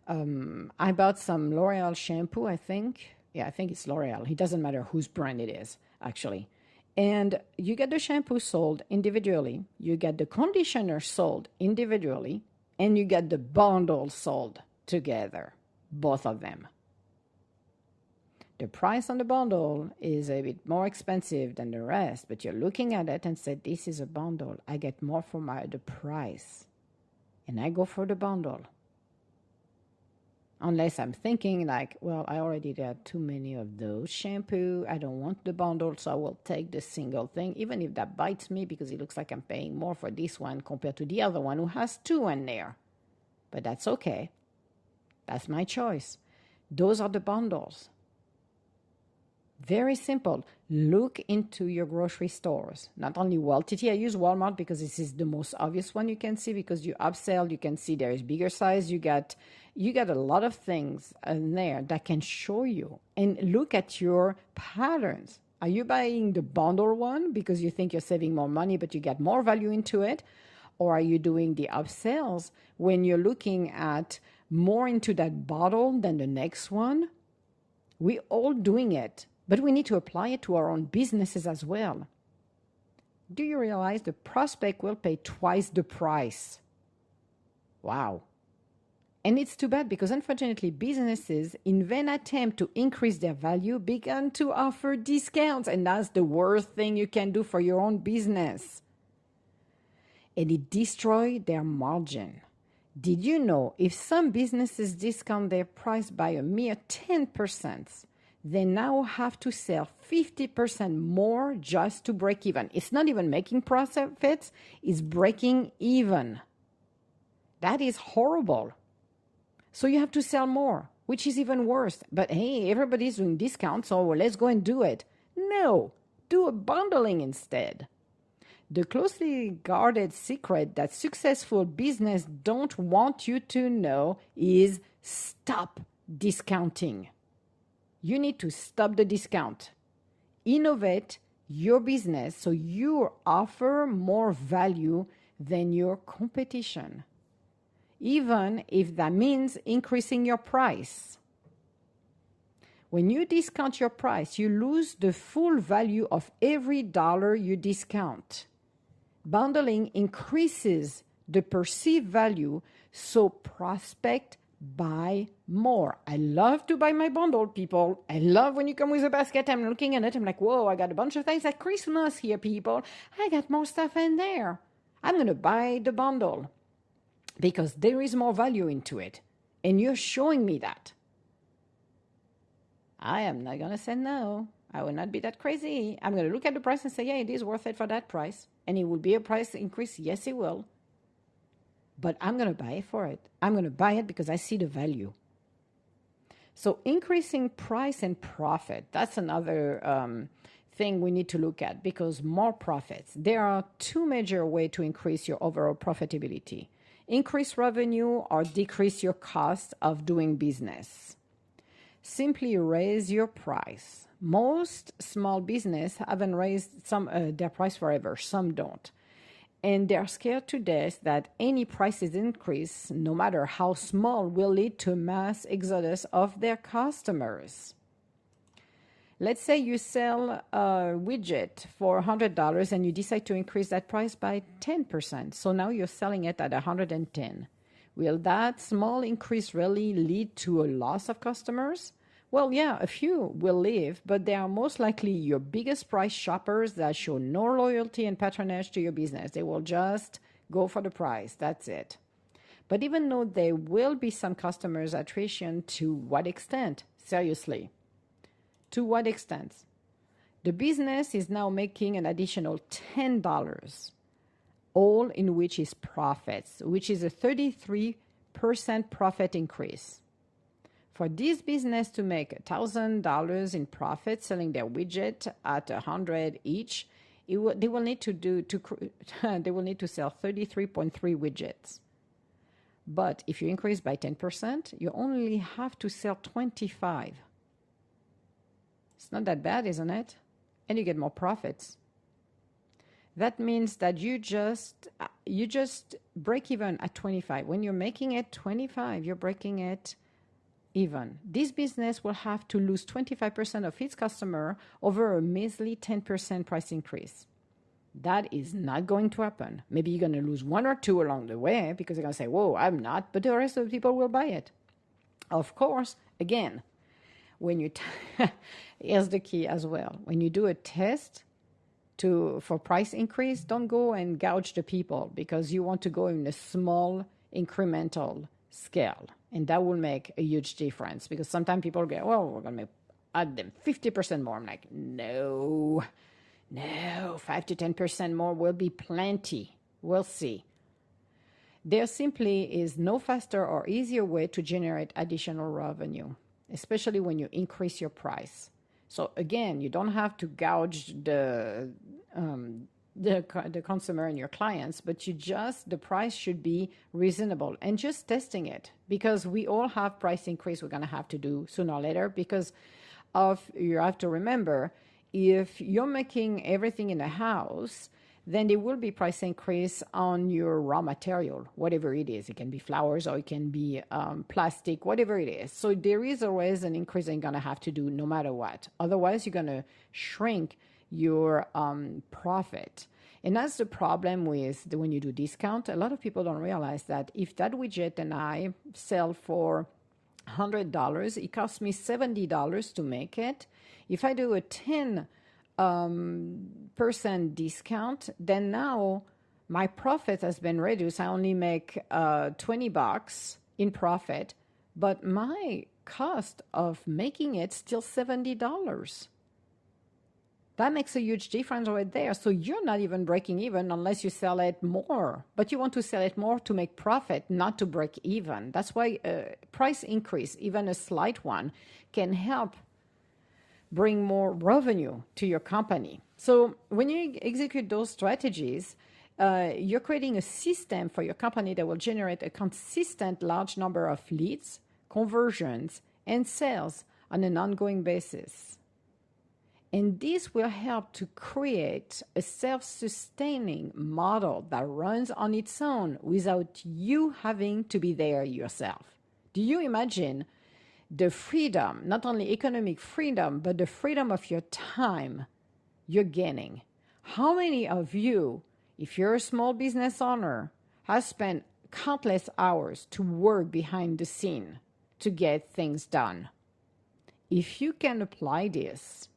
I bought some L'Oreal shampoo, I think. Yeah, I think it's L'Oreal. It doesn't matter whose brand it is, actually. And you get the shampoo sold individually. You get the conditioner sold individually. And you get the bundle sold together, both of them. The price on the bundle is a bit more expensive than the rest, but you're looking at it and say, this is a bundle. I get more for the price. and I go for the bundle. Unless I'm thinking like, well, I already got too many of those shampoo. I don't want the bundle, so I will take the single thing, even if that bites me because it looks like I'm paying more for this one compared to the other one who has two in there. But that's okay. That's my choice. Those are the bundles. Very simple. Look into your grocery stores. Not only WellTT, I use Walmart because this is the most obvious one you can see because you upsell, you can see there is bigger size. You got a lot of things in there that can show you. And look at your patterns. Are you buying the bundle one because you think you're saving more money but you get more value into it? Or are you doing the upsells when you're looking at more into that bottle than the next one? We're all doing it. But we need to apply it to our own businesses as well. Do you realize the prospect will pay twice the price? Wow. And it's too bad because unfortunately businesses, in vain attempt to increase their value, began to offer discounts. And that's the worst thing you can do for your own business. And it destroyed their margin. Did you know if some businesses discount their price by a mere 10%, they now have to sell 50% more just to break even? It's not even making profits, it's breaking even. That is horrible. So you have to sell more, which is even worse. But hey, everybody's doing discounts, so let's go and do it. No, do a bundling instead. The closely guarded secret that successful business don't want you to know is stop discounting. You need to stop the discount. Innovate your business so you offer more value than your competition, even if that means increasing your price. When you discount your price, you lose the full value of every dollar you discount. Bundling increases the perceived value, so prospect buy more. I love to buy my bundle, people. I love when you come with a basket. I'm looking at it. I'm like, whoa, I got a bunch of things at Christmas here, people. I got more stuff in there. I'm going to buy the bundle because there is more value into it. And you're showing me that. I am not going to say no. I will not be that crazy. I'm going to look at the price and say, yeah, it is worth it for that price. And it will be a price increase. Yes, it will. But I'm going to buy it for it. I'm going to buy it because I see the value. So increasing price and profit, that's another thing we need to look at because more profits. There are two major ways to increase your overall profitability. Increase revenue or decrease your cost of doing business. Simply raise your price. Most small business haven't raised their price forever. Some don't. And they're scared to death that any prices increase, no matter how small, will lead to mass exodus of their customers. Let's say you sell a widget for $100 and you decide to increase that price by 10%. So now you're selling it at $110. Will that small increase really lead to a loss of customers? Well, yeah, a few will leave, but they are most likely your biggest price shoppers that show no loyalty and patronage to your business. They will just go for the price. That's it. But even though there will be some customers attrition, to what extent? Seriously. To what extent? The business is now making an additional $10, all in which is profits, which is a 33% profit increase. For this business to make $1,000 in profit selling their widget at $100 each, they will need to sell 33.3 widgets. But if you increase by 10%, you only have to sell 25. It's not that bad, isn't it? And you get more profits. That means that you just break even at 25. When you're making it 25, you're breaking it even. This business will have to lose 25% of its customer over a measly 10% price increase. That is not going to happen. Maybe you're going to lose one or two along the way because they're going to say, whoa, I'm not, but the rest of the people will buy it. Of course, again, when you here's the key as well. When you do a test for price increase, don't go and gouge the people because you want to go in a small incremental scale. And that will make a huge difference, because sometimes people go, well, we're going to add them 50% more. I'm like, no, 5 to 10% more will be plenty. We'll see. There simply is no faster or easier way to generate additional revenue, especially when you increase your price. So again, you don't have to gouge the consumer and your clients, but the price should be reasonable, and just testing it, because we all have price increase we're going to have to do sooner or later, because you have to remember, if you're making everything in the house, then there will be price increase on your raw material, whatever it is. It can be flowers or it can be plastic, whatever it is. So there is always an increase you're going to have to do no matter what. Otherwise, you're going to shrink your profit. And that's the problem with when you do discount. A lot of people don't realize that if that widget and I sell for $100, it costs me $70 to make it. If I do a 10% discount, then now my profit has been reduced. I only make $20 in profit, but my cost of making it still $70. That makes a huge difference right there. So you're not even breaking even unless you sell it more. But you want to sell it more to make profit, not to break even. That's why a price increase, even a slight one, can help bring more revenue to your company. So when you execute those strategies, you're creating a system for your company that will generate a consistent large number of leads, conversions, and sales on an ongoing basis. And this will help to create a self-sustaining model that runs on its own without you having to be there yourself. Do you imagine the freedom, not only economic freedom, but the freedom of your time you're gaining? How many of you, if you're a small business owner, have spent countless hours to work behind the scene to get things done? If you can apply this,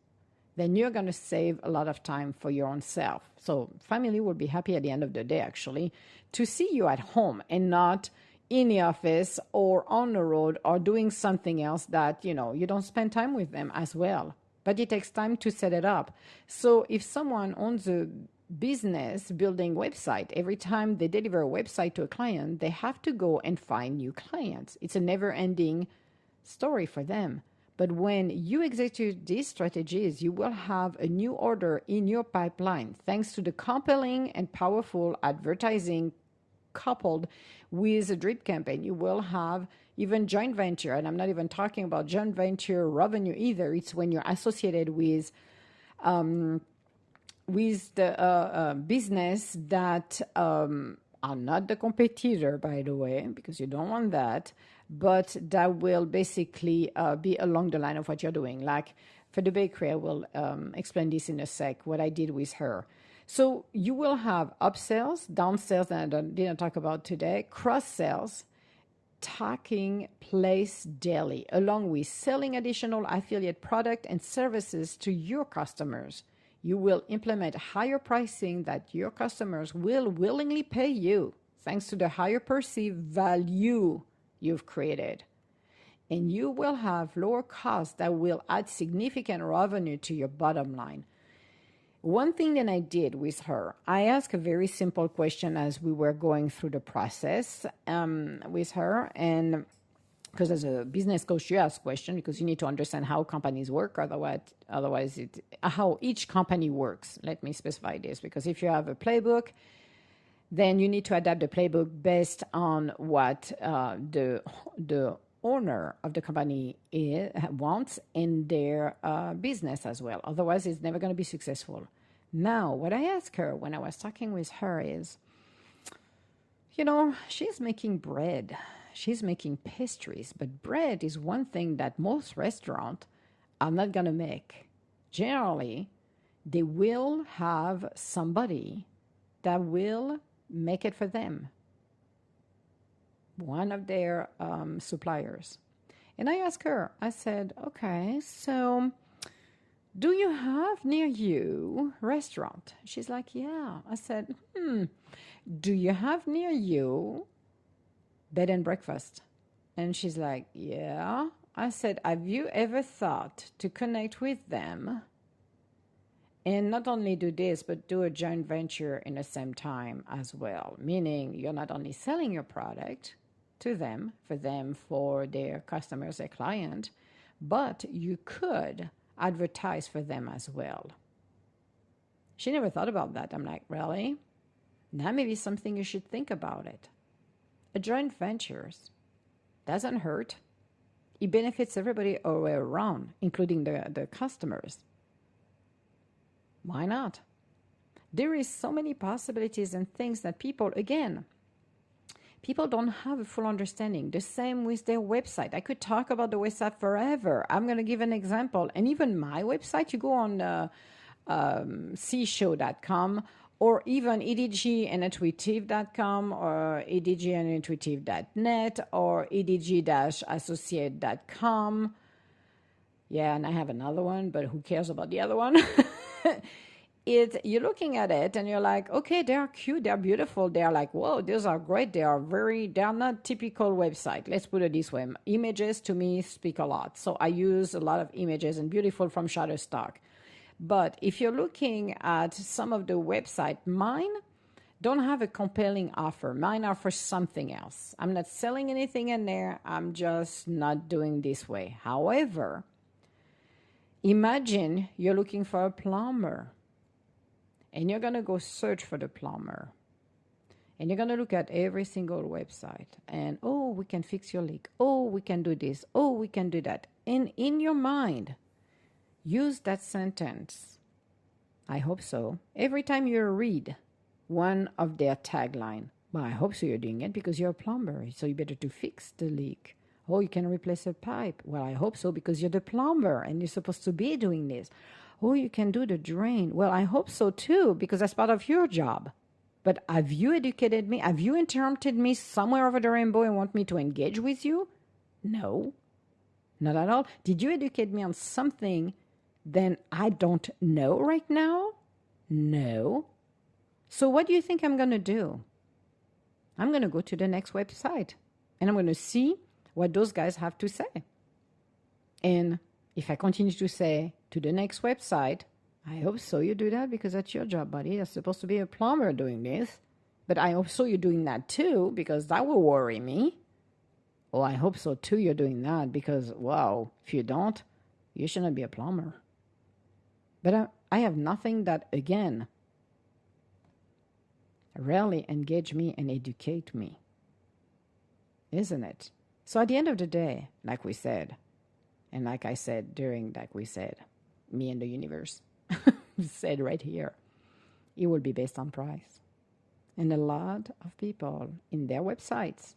then you're going to save a lot of time for your own self. So family will be happy at the end of the day, actually, to see you at home and not in the office or on the road or doing something else that, you don't spend time with them as well. But it takes time to set it up. So if someone owns a business building website, every time they deliver a website to a client, they have to go and find new clients. It's a never-ending story for them. But when you execute these strategies, you will have a new order in your pipeline thanks to the compelling and powerful advertising coupled with a drip campaign. You will have even joint venture, and I'm not even talking about joint venture revenue either. It's when you're associated with the business that are not the competitor, by the way, because you don't want that, but that will basically be along the line of what you're doing. Like for the bakery, I will explain this in a sec, what I did with her. So you will have upsells, downsells, and I didn't talk about today, cross-sells, taking place daily, along with selling additional affiliate product and services to your customers. You will implement higher pricing that your customers will willingly pay you, thanks to the higher perceived value you've created. And you will have lower costs that will add significant revenue to your bottom line. One thing that I did with her, I asked a very simple question as we were going through the process with her. And because as a business coach, you ask questions because you need to understand how companies work. Otherwise, how each company works. Let me specify this, because if you have a playbook, then you need to adapt the playbook based on what the owner of the company wants in their business as well. Otherwise, it's never going to be successful. Now, what I asked her when I was talking with her is, she's making bread. She's making pastries, but bread is one thing that most restaurants are not going to make. Generally, they will have somebody that will make it for them, one of their suppliers. And I asked her, I said, okay, so do you have near you restaurant? She's like, yeah. I said, do you have near you bed and breakfast. And she's like, yeah. I said, have you ever thought to connect with them and not only do this, but do a joint venture in the same time as well? Meaning you're not only selling your product to them, for their customers, their client, but you could advertise for them as well. She never thought about that. I'm like, really? That may be something you should think about it. A joint ventures doesn't hurt. It benefits everybody all the way around, including the customers. Why not? There is so many possibilities and things that people don't have a full understanding. The same with their website. I could talk about the website forever. I'm going to give an example. And even my website, you go on cshow.com or even edgintuitive.com or edgintuitive.net or edg-associate.com. Yeah, and I have another one, but who cares about the other one? You're looking at it and you're like, okay, they are cute, they're beautiful, they're like, whoa, those are great, they are not typical website. Let's put it this way. Images to me speak a lot. So I use a lot of images and beautiful from Shutterstock. But if you're looking at some of the website, mine don't have a compelling offer. Mine are for something else. I'm not selling anything in there. I'm just not doing this way. However, imagine you're looking for a plumber and you're going to go search for the plumber. And you're going to look at every single website and, oh, we can fix your leak. Oh, we can do this. Oh, we can do that. And in your mind, use that sentence. I hope so. Every time you read one of their tagline, well, I hope so you're doing it because you're a plumber, so you better to fix the leak. Oh, you can replace a pipe. Well, I hope so because you're the plumber and you're supposed to be doing this. Oh, you can do the drain. Well, I hope so too because that's part of your job. But have you educated me? Have you interrupted me somewhere over the rainbow and want me to engage with you? No, not at all. Did you educate me on something then I don't know right now? No. So what do you think I'm going to do? I'm going to go to the next website and I'm going to see what those guys have to say. And if I continue to say to the next website, I hope so you do that because that's your job, buddy. That's supposed to be a plumber doing this. But I hope so you're doing that too because that will worry me. Oh, I hope so too you're doing that because, wow, if you don't, you shouldn't be a plumber. But I have nothing that, again, rarely engage me and educate me. Isn't it? So at the end of the day, like we said, and like I said me and the universe said right here, it will be based on price. And a lot of people in their websites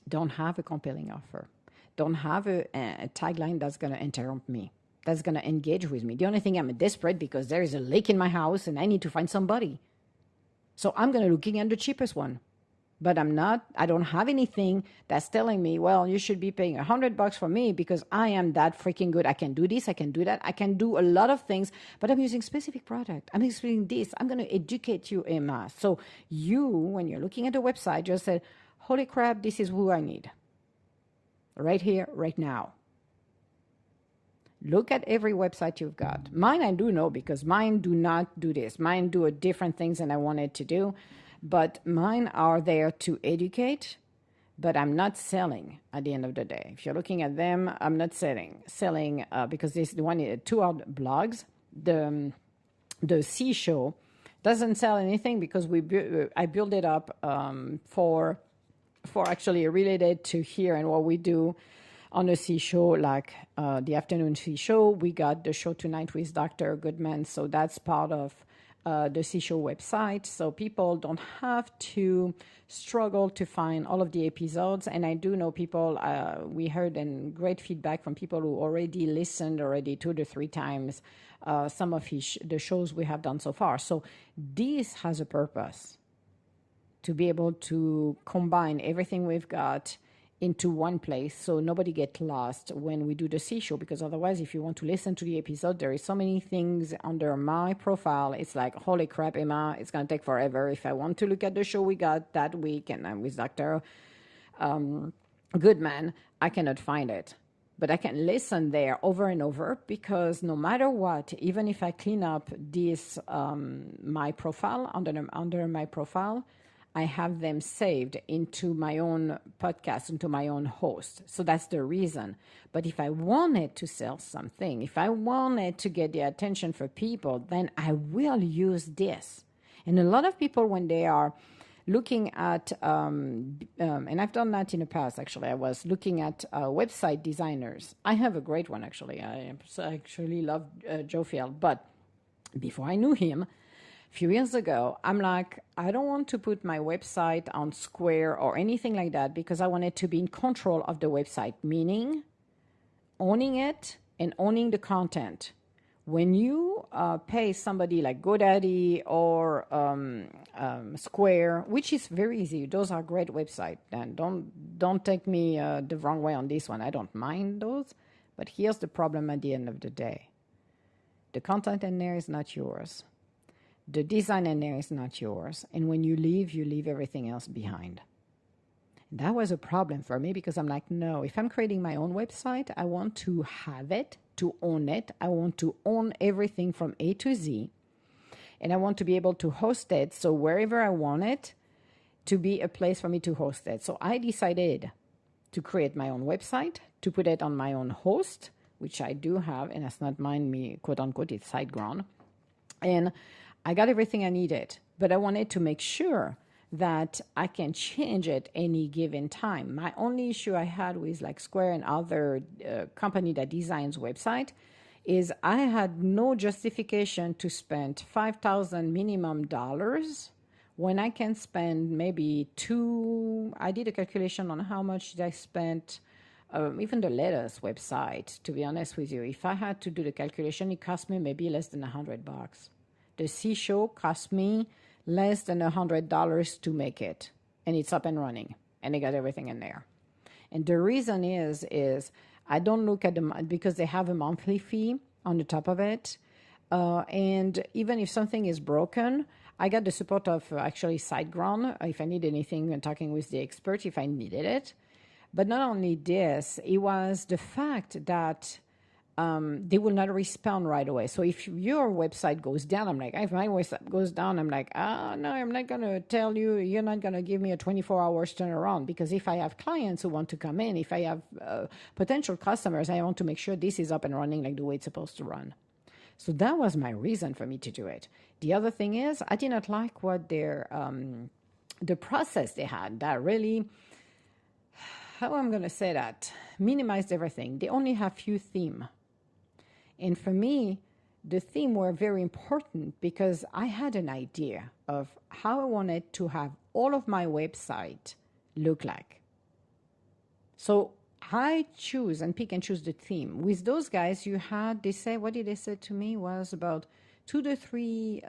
don't have a compelling offer, don't have a tagline that's going to interrupt me, that's going to engage with me. The only thing I'm desperate because there is a leak in my house and I need to find somebody. So I'm going to looking at the cheapest one. But I don't have anything that's telling me, well, you should be paying $100 for me because I am that freaking good. I can do this, I can do that, I can do a lot of things, but I'm using specific product. I'm using this. I'm going to educate you, Emma. So you, when you're looking at the website, just say, holy crap, this is who I need. Right here, right now. Look at every website you've got. Mine I do know because mine do not do this. Mine do different things than I wanted to do. But mine are there to educate, but I'm not selling at the end of the day. If you're looking at them, I'm not selling because this the one, 2 are blogs. The C Show doesn't sell anything because I built it up for actually related to here and what we do on the C Show, like the afternoon C Show. We got the show tonight with Dr. Goodman, so that's part of the C Show website, so people don't have to struggle to find all of the episodes. And I do know people, we heard and great feedback from people who already listened 2 to 3 times some of the shows we have done so far. So this has a purpose, to be able to combine everything we've got into one place so nobody get lost when we do the C Show, because otherwise if you want to listen to the episode, there is so many things under my profile. It's like, holy crap, Emma, it's going to take forever. If I want to look at the show we got that week and I'm with Dr. Goodman, I cannot find it. But I can listen there over and over because no matter what, even if I clean up this my profile under my profile, I have them saved into my own podcast, into my own host. So that's the reason. But if I wanted to sell something, if I wanted to get the attention for people, then I will use this. And a lot of people, when they are looking at, and I've done that in the past, actually. I was looking at website designers. I have a great one, actually. I actually love Joe Field. But before I knew him, a few years ago, I'm like, I don't want to put my website on Square or anything like that because I wanted to be in control of the website, meaning owning it and owning the content. When you pay somebody like GoDaddy or Square, which is very easy, those are great websites. And don't take me the wrong way on this one. I don't mind those, but here's the problem at the end of the day: the content in there is not yours. The design in there is not yours, and when you leave everything else behind. That was a problem for me because I'm like, no, if I'm creating my own website, I want to have it, to own it. I want to own everything from A to Z. And I want to be able to host it. So wherever I want it to be a place for me to host it. So I decided to create my own website, to put it on my own host, which I do have. And that's not mine, me, quote unquote, it's SiteGround. And I got everything I needed. But I wanted to make sure that I can change it any given time. My only issue I had with like Square and other company that designs website is I had no justification to spend $5,000 minimum dollars when I can spend maybe I did a calculation on how much I spent, even the latest website, to be honest with you. If I had to do the calculation, it cost me maybe less than $100. The C-Show cost me less than $100 to make it, and it's up and running, and they got everything in there. And the reason is I don't look at them because they have a monthly fee on the top of it, and even if something is broken, I got the support of actually SiteGround if I need anything and talking with the expert if I needed it. But not only this, it was the fact that they will not respond right away. So if your website goes down, I'm like, if my website goes down, I'm like, no, I'm not going to tell you, you're not going to give me a 24 hours turnaround. Because if I have clients who want to come in, if I have potential customers, I want to make sure this is up and running like the way it's supposed to run. So that was my reason for me to do it. The other thing is, I did not like what the process they had that really, how I'm going to say that, minimized everything. They only have few themes. And for me, the theme were very important because I had an idea of how I wanted to have all of my website look like. So I choose and pick and choose the theme. With those guys, what did they say to me was about 2 to 3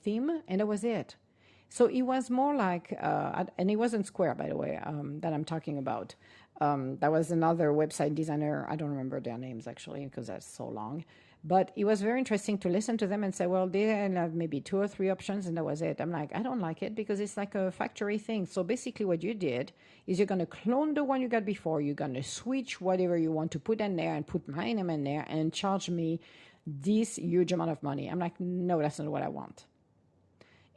theme, and that was it. So it was more like, and it wasn't Square, by the way, that I'm talking about. That was another website designer. I don't remember their names, actually, because that's so long. But it was very interesting to listen to them and say, well, they have maybe 2 or 3 options, and that was it. I'm like, I don't like it because it's like a factory thing. So basically what you did is you're going to clone the one you got before. You're going to switch whatever you want to put in there and put my name in there and charge me this huge amount of money. I'm like, no, that's not what I want.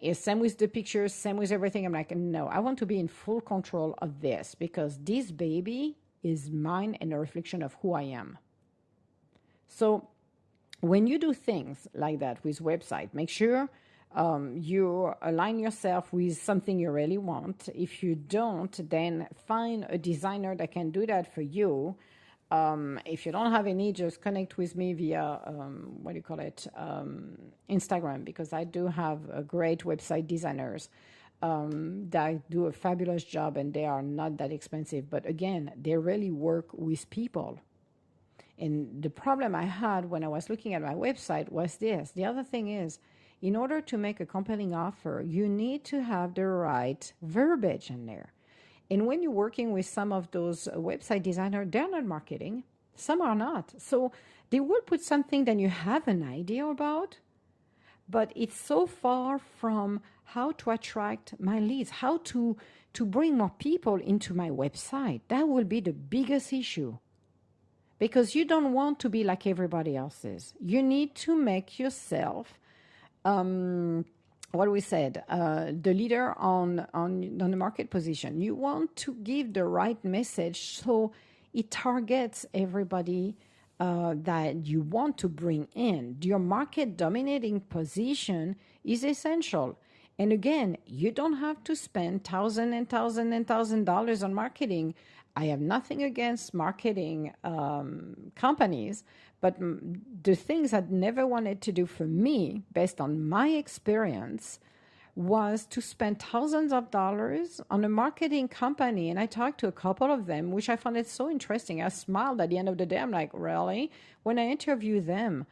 It's same with the pictures, same with everything. I'm like, no, I want to be in full control of this because this baby is mine and a reflection of who I am. So when you do things like that with website, make sure you align yourself with something you really want. If you don't, then find a designer that can do that for you. If you don't have any, just connect with me via, Instagram, because I do have great website designers that do a fabulous job, and they are not that expensive. But again, they really work with people. And the problem I had when I was looking at my website was this. The other thing is, in order to make a compelling offer, you need to have the right verbiage in there. And when you're working with some of those website designers, they're not marketing. Some are not. So they will put something that you have an idea about, but it's so far from how to attract my leads, how to bring more people into my website. That will be the biggest issue. Because you don't want to be like everybody else is. You need to make yourself, what we said, the leader on the market position. You want to give the right message so it targets everybody that you want to bring in. Your market dominating position is essential. And again, you don't have to spend $1,000 on marketing. I have nothing against marketing companies, but the things I'd never wanted to do for me, based on my experience, was to spend thousands of dollars on a marketing company. And I talked to a couple of them, which I found it so interesting. I smiled at the end of the day. I'm like, really? When I interview them,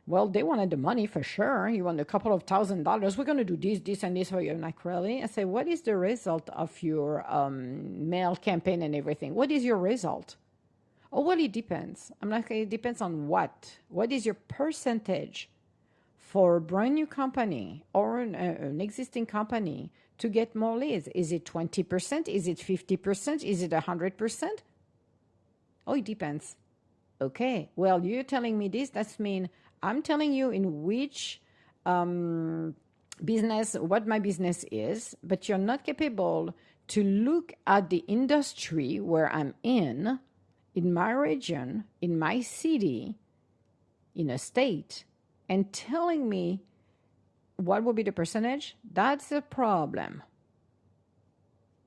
well, they wanted the money for sure. You want a couple of $1,000. We're going to do this, and this for you. I'm like, really? I say, what is the result of your mail campaign and everything? What is your result? Oh, well, it depends. I'm like, it depends on what? What is your percentage for a brand new company or an existing company to get more leads? Is it 20%? Is it 50%? Is it 100%? Oh, it depends. Okay, well, you're telling me this. That's mean I'm telling you in which business, what my business is, but you're not capable to look at the industry where I'm in my region, in my city, in a state, and telling me what will be the percentage. That's a problem.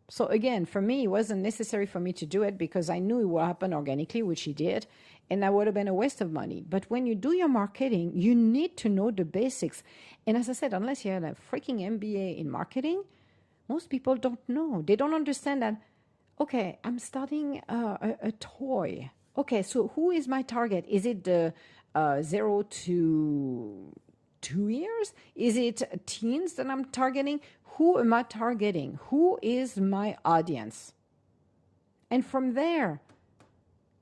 So again, for me, it wasn't necessary for me to do it because I knew it would happen organically, which it did, and that would have been a waste of money. But when you do your marketing, you need to know the basics. And as I said, unless you have a freaking MBA in marketing, most people don't know. They don't understand that, okay, I'm starting a toy. Okay, so who is my target? Is it the 0 to 2 years? Is it teens that I'm targeting? Who am I targeting? Who is my audience? And from there,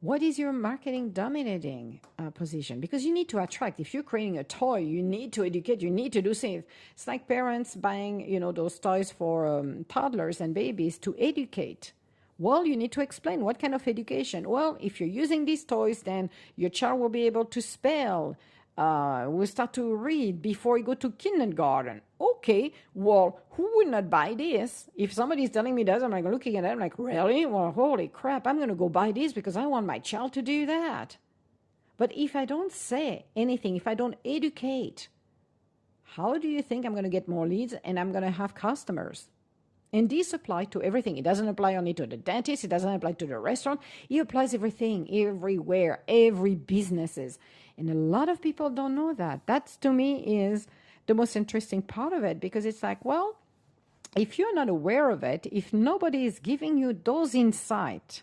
what is your marketing dominating position? Because you need to attract. If you're creating a toy, you need to educate. You need to do things. It's like parents buying, those toys for toddlers and babies to educate. Well, you need to explain what kind of education. Well, if you're using these toys, then your child will be able to spell. Will start to read before you go to kindergarten. Okay, well, who would not buy this? If somebody's telling me that, I'm like looking at it, I'm like, really? Well, holy crap, I'm going to go buy this because I want my child to do that. But if I don't say anything, if I don't educate, how do you think I'm going to get more leads and I'm going to have customers? And this applies to everything. It doesn't apply only to the dentist. It doesn't apply to the restaurant. It applies everything, everywhere, every businesses. And a lot of people don't know that. That, to me, is the most interesting part of it because it's like, well, if you're not aware of it, if nobody is giving you those insights,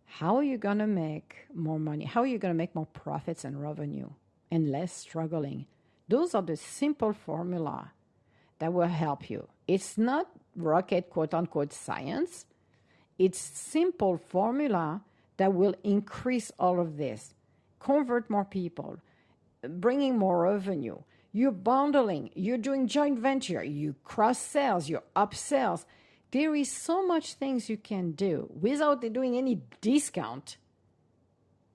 how are you going to make more money? How are you going to make more profits and revenue and less struggling? Those are the simple formula that will help you. It's not rocket, quote unquote, science. It's simple formula that will increase all of this. Convert more people, bringing more revenue. You're bundling, you're doing joint venture, you cross sales, you upsells. There is so much things you can do without doing any discount,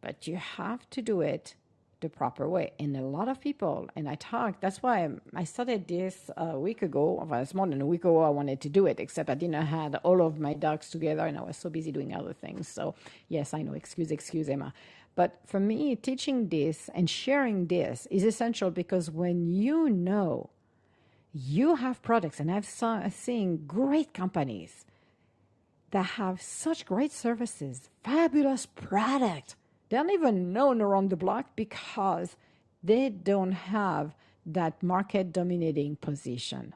but you have to do it the proper way. And a lot of people, and that's why I started this a week ago. Well, it's more than a week ago I wanted to do it, except I didn't have all of my ducks together and I was so busy doing other things. So yes, I know, excuse Emma. But for me, teaching this and sharing this is essential because when you know you have products, and I've seen great companies that have such great services, fabulous product, they don't even know around the block because they don't have that market dominating position.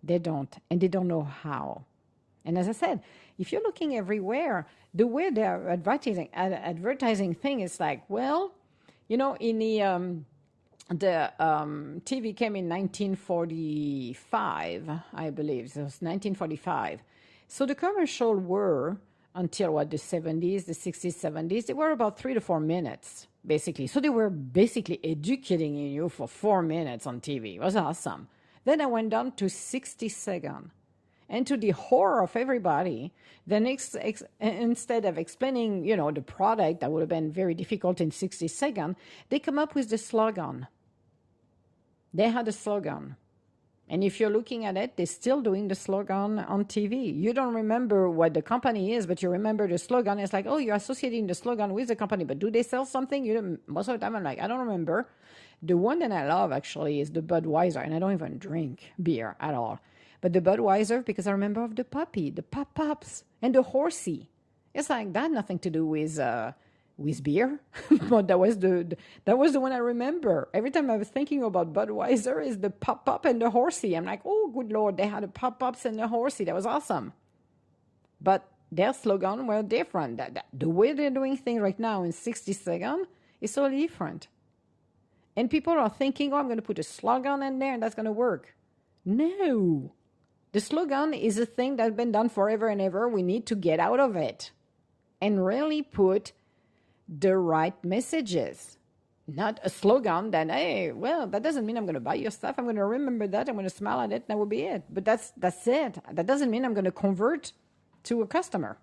They don't, and they don't know how. And as I said, if you're looking everywhere, the way they're advertising thing is like, well, in the TV came in 1945, I believe. So it was 1945. So the commercial were until the 70s, the 60s, 70s, they were about 3 to 4 minutes, basically. So they were basically educating you for 4 minutes on TV. It was awesome. Then I went down to 60 seconds. And to the horror of everybody, then instead of explaining, the product that would have been very difficult in 60 seconds, they come up with the slogan. They had a slogan. And if you're looking at it, they're still doing the slogan on TV. You don't remember what the company is, but you remember the slogan. It's like, oh, you're associating the slogan with the company, but do they sell something? Most of the time I'm like, I don't remember. The one that I love actually is the Budweiser, and I don't even drink beer at all. But the Budweiser, because I remember of the puppy, the pop-ups, and the horsey. It's like that, nothing to do with beer, but that was the one I remember. Every time I was thinking about Budweiser, is the pop-up and the horsey. I'm like, oh, good Lord, they had the pop-ups and the horsey. That was awesome. But their slogan were different. The way they're doing things right now in 60 seconds is so different. And people are thinking, oh, I'm going to put a slogan in there and that's going to work. No. The slogan is a thing that's been done forever and ever. We need to get out of it and really put the right messages. Not a slogan that, hey, well, that doesn't mean I'm going to buy your stuff. I'm going to remember that. I'm going to smile at it. That will be it. But that's it. That doesn't mean I'm going to convert to a customer.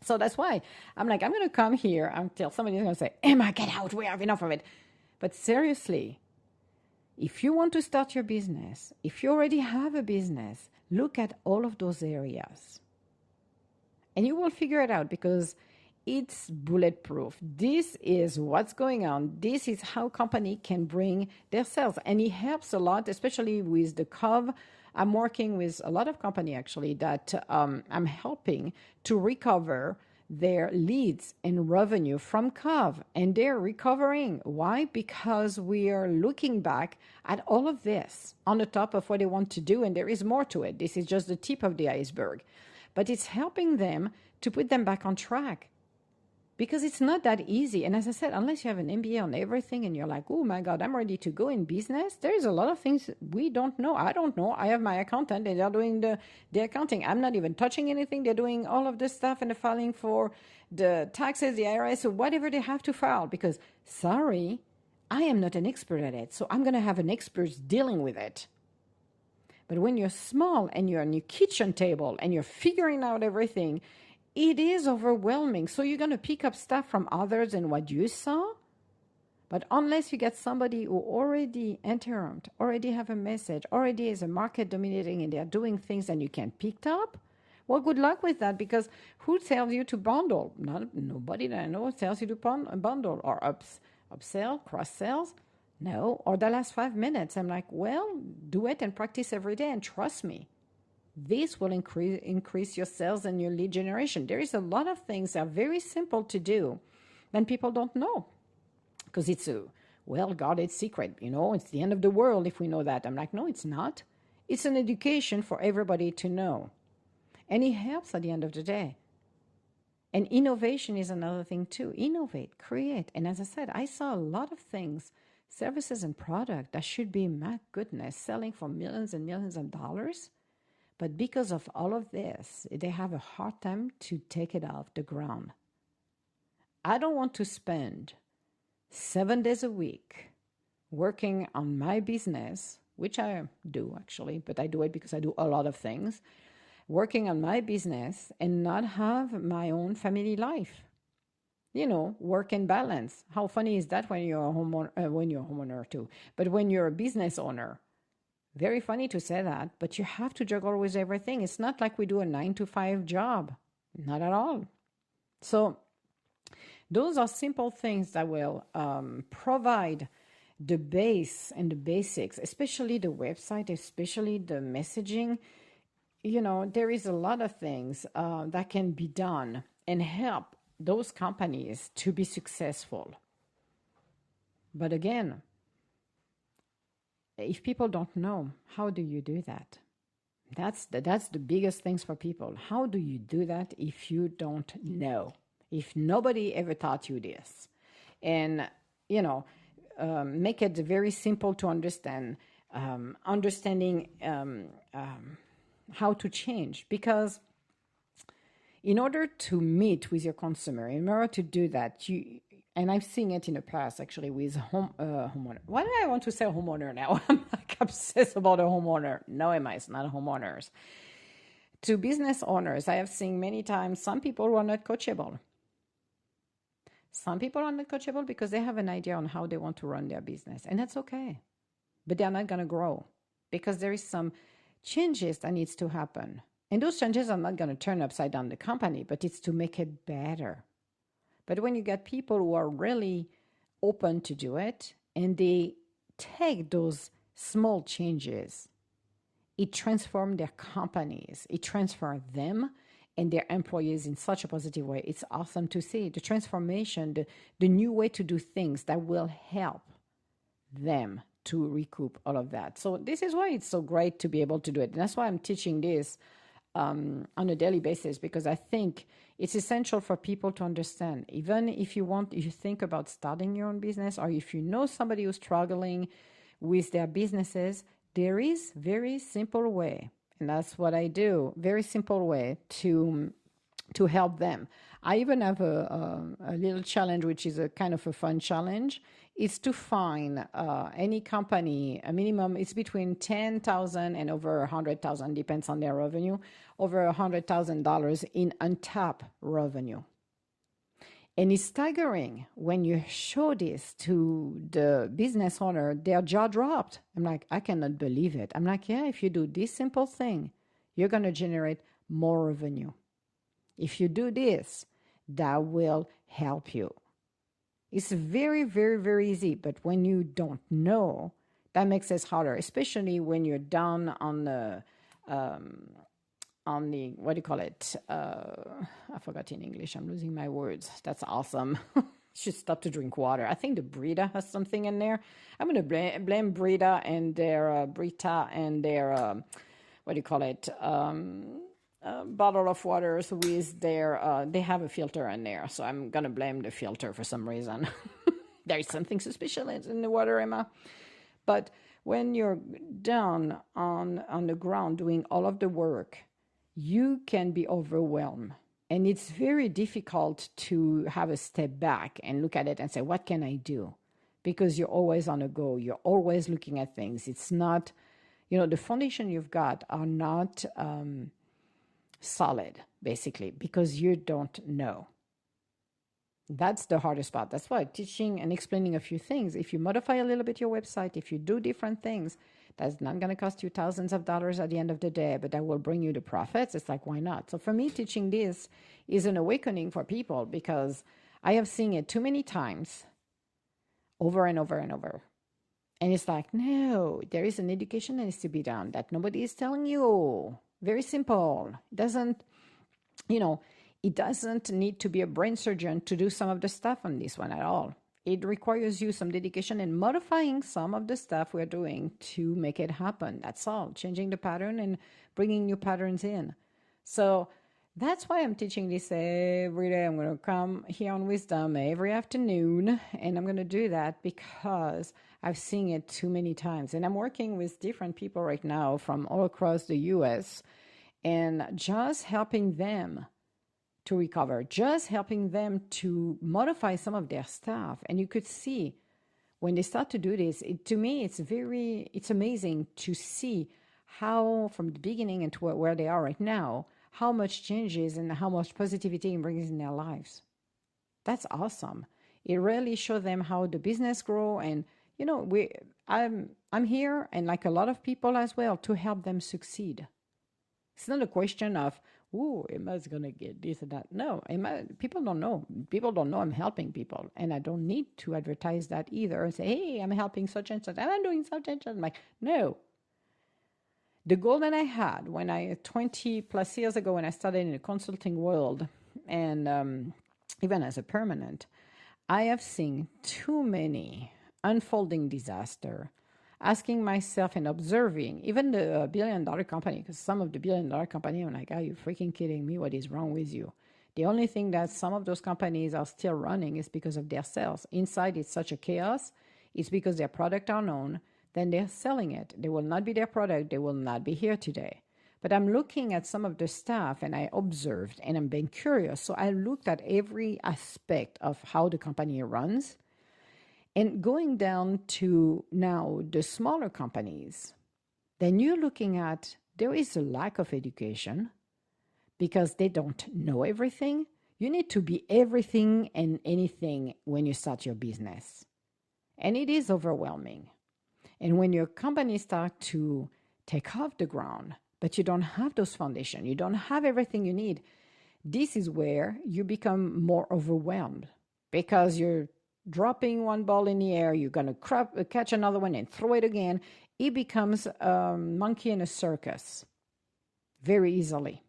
So that's why I'm like, I'm going to come here until somebody's going to say, Emma, get out. We have enough of it. But seriously, if you want to start your business, if you already have a business, look at all of those areas. And you will figure it out because it's bulletproof. This is what's going on. This is how company can bring their sales. And it helps a lot, especially with the COV. I'm working with a lot of company actually that I'm helping to recover their leads and revenue from COV, and they're recovering. Why? Because we are looking back at all of this on the top of what they want to do, and there is more to it. This is just the tip of the iceberg, but it's helping them to put them back on track. Because it's not that easy. And as I said, unless you have an MBA on everything and you're like, oh my God, I'm ready to go in business, there's a lot of things we don't know. I don't know. I have my accountant and they're doing the accounting. I'm not even touching anything. They're doing all of this stuff and the filing for the taxes, the IRS, or whatever they have to file. Because, sorry, I am not an expert at it. So I'm going to have an expert dealing with it. But when you're small and you're on your kitchen table and you're figuring out everything, it is overwhelming. So you're going to pick up stuff from others and what you saw. But unless you get somebody who already interrupt, already have a message, already is a market dominating and they're doing things and you can pick up, well, good luck with that, because who tells you to bundle? Nobody that I know tells you to bundle or upsell, cross-sells. No, or the last 5 minutes. I'm like, well, do it and practice every day and trust me. This will increase your sales and your lead generation. There is a lot of things that are very simple to do and people don't know because it's a well-guarded secret. It's the end of the world if we know that. I'm like, no, it's not. It's an education for everybody to know. And it helps at the end of the day. And innovation is another thing too. Innovate, create. And as I said, I saw a lot of things, services and product that should be, my goodness, selling for millions and millions of dollars. But because of all of this, they have a hard time to take it off the ground. I don't want to spend 7 days a week working on my business, which I do actually, but I do it because I do a lot of things, working on my business and not have my own family life. Work and balance. How funny is that when you're a homeowner too, but when you're a business owner? Very funny to say that, but you have to juggle with everything. It's not like we do a 9-to-5 job. Not at all. So those are simple things that will provide the base and the basics, especially the website, especially the messaging. There is a lot of things that can be done and help those companies to be successful. But again, if people don't know, how do you do that? That's the biggest things for people. How do you do that if you don't know? If nobody ever taught you this? And, make it very simple to understand, understanding how to change. Because in order to meet with your consumer, in order to do that, and I've seen it in the past actually with homeowner. Why do I want to say homeowner now? I'm like, like obsessed about a homeowner. No, Emma, it's not homeowners. To business owners, I have seen many times some people who are not coachable. Some people are not coachable because they have an idea on how they want to run their business, and that's okay. But they're not going to grow because there is some changes that needs to happen. And those changes are not going to turn upside down the company, but it's to make it better. But when you get people who are really open to do it and they take those small changes, it transforms their companies, it transforms them and their employees in such a positive way. It's awesome to see the transformation, the new way to do things that will help them to recoup all of that. So this is why it's so great to be able to do it. And that's why I'm teaching this on a daily basis, because I think it's essential for people to understand. Even if you think about starting your own business, or if you know somebody who's struggling with their businesses, there is very simple way, and that's what I do. Very simple way to help them. I even have a little challenge, which is a kind of a fun challenge. It's to find any company, a minimum, it's between 10,000 and over 100,000, depends on their revenue, over $100,000 in untapped revenue. And it's staggering when you show this to the business owner, their jaw dropped. I'm like, I cannot believe it. I'm like, yeah, if you do this simple thing, you're going to generate more revenue. If you do this, that will help you. It's very, very, very easy. But when you don't know, that makes it harder, especially when you're down on the, what do you call it? I forgot in English. I'm losing my words. That's awesome. Should stop to drink water. I think the Brita has something in there. I'm going to blame Brita and their what do you call it? Bottle of waters with their, they have a filter in there. So I'm going to blame the filter for some reason. There is something suspicious in the water, Emma. But when you're down on the ground doing all of the work, you can be overwhelmed. And it's very difficult to have a step back and look at it and say, what can I do? Because you're always on a go. You're always looking at things. It's not, the foundation you've got are not solid, basically, because you don't know. That's the hardest part. That's why teaching and explaining a few things. If you modify a little bit your website, if you do different things, that's not going to cost you thousands of dollars at the end of the day, but that will bring you the profits. It's like, why not? So for me, teaching this is an awakening for people because I have seen it too many times over and over and over. And it's like, no, there is an education that needs to be done that nobody is telling you. Very simple. It doesn't need to be a brain surgeon to do some of the stuff on this one at all. It requires you some dedication and modifying some of the stuff we're doing to make it happen. That's all. Changing the pattern and bringing new patterns in. So that's why I'm teaching this every day. I'm going to come here on Wisdom every afternoon, and I'm going to do that because I've seen it too many times. And I'm working with different people right now from all across the U.S. and just helping them to recover, just helping them to modify some of their stuff. And you could see when they start to do this, to me, it's amazing to see how from the beginning and to where they are right now, how much changes and how much positivity it brings in their lives. That's awesome. It really shows them how the business grow. And, I'm here, and like a lot of people as well, to help them succeed. It's not a question of, Emma's going to get this and that. No, people don't know. People don't know I'm helping people. And I don't need to advertise that either and say, hey, I'm helping such and such. I'm doing such and such. I'm like, no. The goal that I had 20 plus years ago when I started in the consulting world and even as a permanent, I have seen too many unfolding disaster, asking myself and observing even the billion-dollar company, because some of the billion-dollar company, I'm like, are you freaking kidding me? What is wrong with you? The only thing that some of those companies are still running is because of their sales. Inside, it's such a chaos. It's because their product are known. Then they're selling it. They will not be their product. They will not be here today. But I'm looking at some of the stuff, and I observed, and I'm being curious. So I looked at every aspect of how the company runs. And going down to now the smaller companies, then you're looking at there is a lack of education because they don't know everything. You need to be everything and anything when you start your business. And it is overwhelming. And when your company start to take off the ground, but you don't have those foundations, you don't have everything you need, this is where you become more overwhelmed because you're dropping one ball in the air, you're going to catch another one and throw it again. It becomes a monkey in a circus very easily.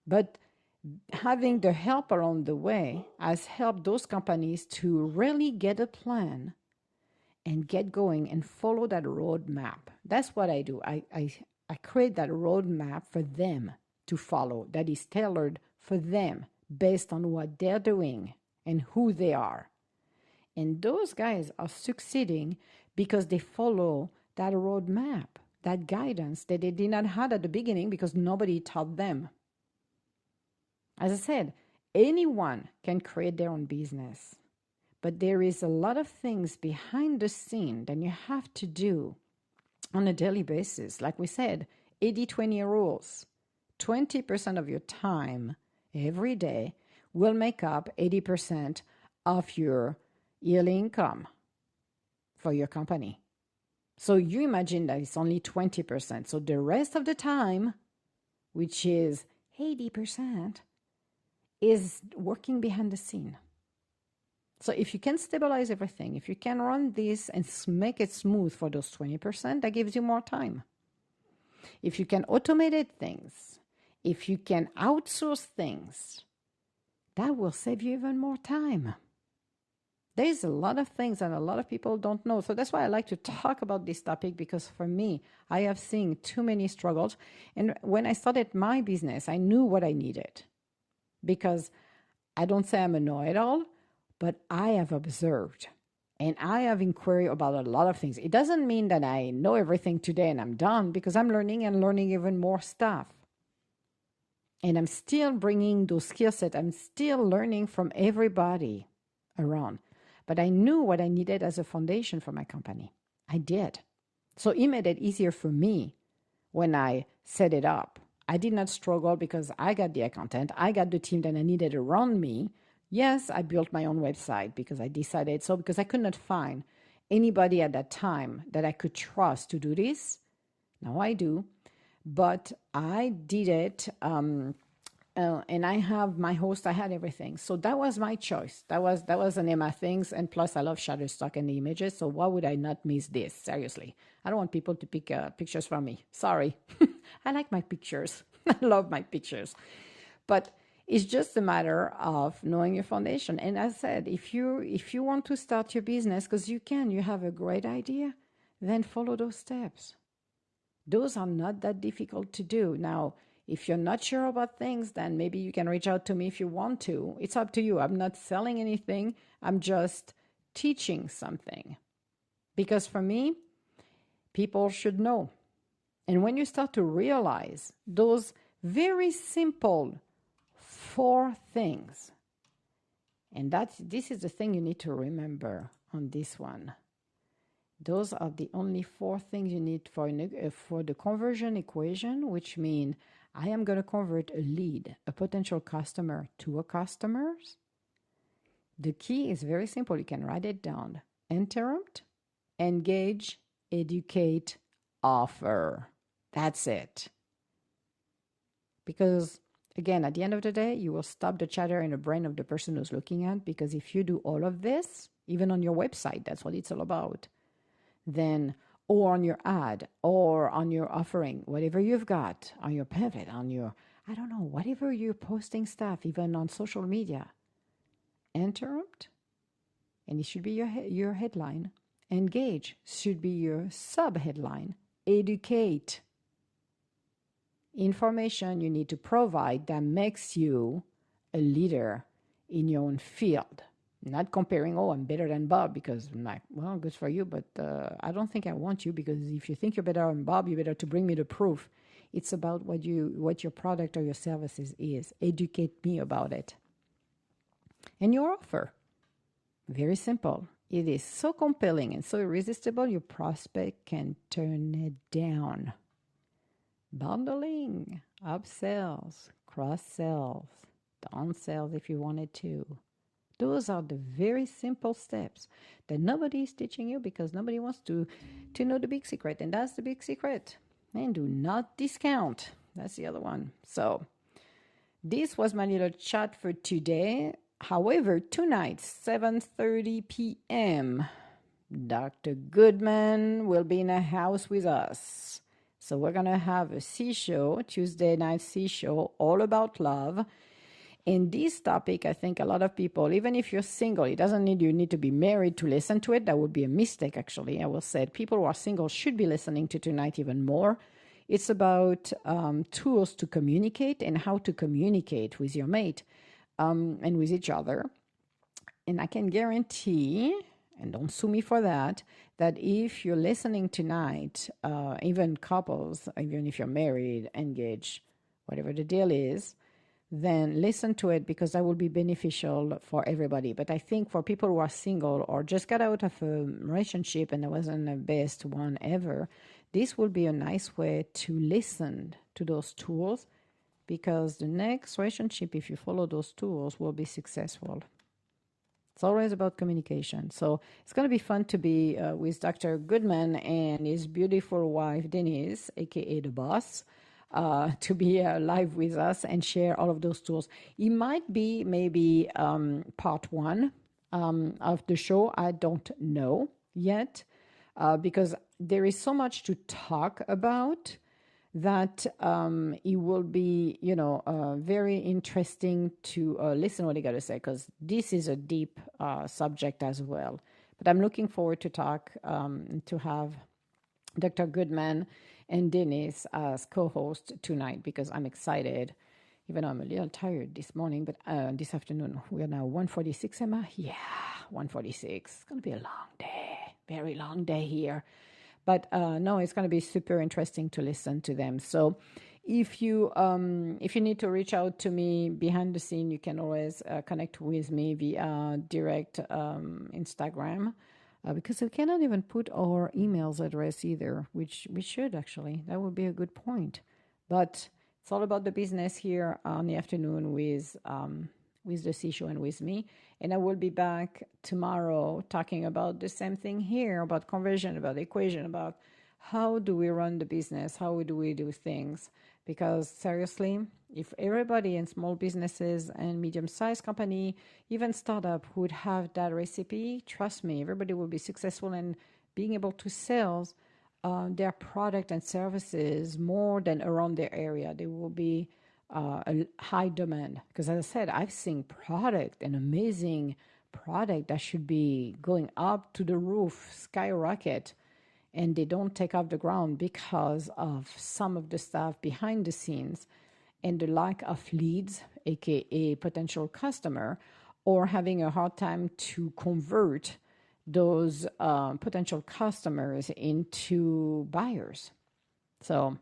But having the help along the way has helped those companies to really get a plan and get going and follow that roadmap. That's what I do. I create that roadmap for them to follow that is tailored for them based on what they're doing and who they are. And those guys are succeeding because they follow that roadmap, that guidance that they did not have at the beginning because nobody taught them. As I said, anyone can create their own business, but there is a lot of things behind the scene that you have to do on a daily basis. Like we said, 80-20 rules. 20% of your time every day will make up 80% of your yearly income for your company. So you imagine that it's only 20%. So the rest of the time, which is 80%, is working behind the scene. So if you can stabilize everything, if you can run this and make it smooth for those 20%, that gives you more time. If you can automate things, if you can outsource things, that will save you even more time. There's a lot of things that a lot of people don't know. So that's why I like to talk about this topic, because for me, I have seen too many struggles. And when I started my business, I knew what I needed. Because I don't say I'm a know-it-all, but I have observed and I have inquiry about a lot of things. It doesn't mean that I know everything today and I'm done, because I'm learning and learning even more stuff. And I'm still bringing those skill sets. I'm still learning from everybody around. But I knew what I needed as a foundation for my company. I did. So it made it easier for me when I set it up. I did not struggle because I got the accountant. I got the team that I needed around me. Yes, I built my own website because I decided so, because I could not find anybody at that time that I could trust to do this. Now I do, but I did it. And I have my host, I had everything. So that was my choice. That was an Emma things. And plus I love Shutterstock and the images. So why would I not miss this? Seriously. I don't want people to pick pictures from me. Sorry. I like my pictures. I love my pictures. But it's just a matter of knowing your foundation. And as I said, if you want to start your business, because you have a great idea, then follow those steps. Those are not that difficult to do. Now, if you're not sure about things, then maybe you can reach out to me if you want to. It's up to you. I'm not selling anything. I'm just teaching something. Because for me, people should know. And when you start to realize those very simple 4 things, and this is the thing you need to remember on this one. Those are the only 4 things you need for the conversion equation, which means I am going to convert a lead, a potential customer, to a customer. The key is very simple. You can write it down. Interrupt, engage, educate, offer. That's it. Because, again, at the end of the day, you will stop the chatter in the brain of the person who's looking at, because if you do all of this, even on your website, that's what it's all about, then, or on your ad, or on your offering, whatever you've got, on your pivot, on your, I don't know, whatever you're posting stuff, even on social media. Interrupt, and it should be your headline. Engage should be your sub-headline. Educate. Information you need to provide that makes you a leader in your own field. Not comparing, oh, I'm better than Bob, because I'm like, well, good for you, but I don't think I want you, because if you think you're better than Bob, you better to bring me the proof. It's about what your product or your services is. Educate me about it. And your offer. Very simple. it is so compelling and so irresistible, your prospect can turn it down. Bundling, upsells, cross sells, downsells if you wanted to. Those are the very simple steps that nobody is teaching you because nobody wants to know the big secret. And that's the big secret. And do not discount. That's the other one. So this was my little chat for today. However, tonight, 7:30 p.m., Dr. Goodman will be in the house with us. So we're going to have a C show, Tuesday night C show, all about love. In this topic, I think a lot of people, even if you're single, it doesn't need you need to be married to listen to it. That would be a mistake, actually. I will say people who are single should be listening to tonight even more. It's about tools to communicate and how to communicate with your mate and with each other. And I can guarantee, and don't sue me for that if you're listening tonight, even couples, even if you're married, engaged, whatever the deal is, then listen to it because that will be beneficial for everybody. But I think for people who are single or just got out of a relationship and it wasn't the best one ever, this will be a nice way to listen to those tools because the next relationship, if you follow those tools, will be successful. It's always about communication. So it's going to be fun to be with Dr. Goodman and his beautiful wife, Denise, aka the boss, to be live with us and share all of those tools. It might be maybe part one of the show. I don't know yet because there is so much to talk about that it will be, very interesting to listen what he got to say because this is a deep subject as well. But I'm looking forward to talk to have Dr. Goodman and Denise as co-host tonight because I'm excited, even though I'm a little tired this morning, but this afternoon. We are now 1:46, Emma? Yeah, 1:46. It's going to be a long day, very long day here. But no, it's going to be super interesting to listen to them. So if you need to reach out to me behind the scene, you can always connect with me via direct Instagram. Because we cannot even put our emails address either, which we should actually. That would be a good point. But it's all about the business here on the afternoon with the C show and with me. And I will be back tomorrow talking about the same thing here, about conversion, about equation, about how do we run the business, how do we do things. Because seriously, if everybody in small businesses and medium-sized company, even startup would have that recipe, trust me, everybody will be successful in being able to sell their product and services more than around their area. There will be a high demand. Because as I said, I've seen product, an amazing product that should be going up to the roof, skyrocket, and they don't take off the ground because of some of the stuff behind the scenes and the lack of leads, aka potential customer, or having a hard time to convert those potential customers into buyers. So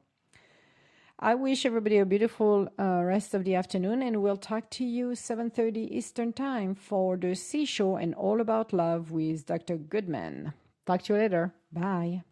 I wish everybody a beautiful rest of the afternoon, and we'll talk to you 7:30 Eastern Time for the C Show and All About Love with Dr. Goodman. Talk to you later. Bye.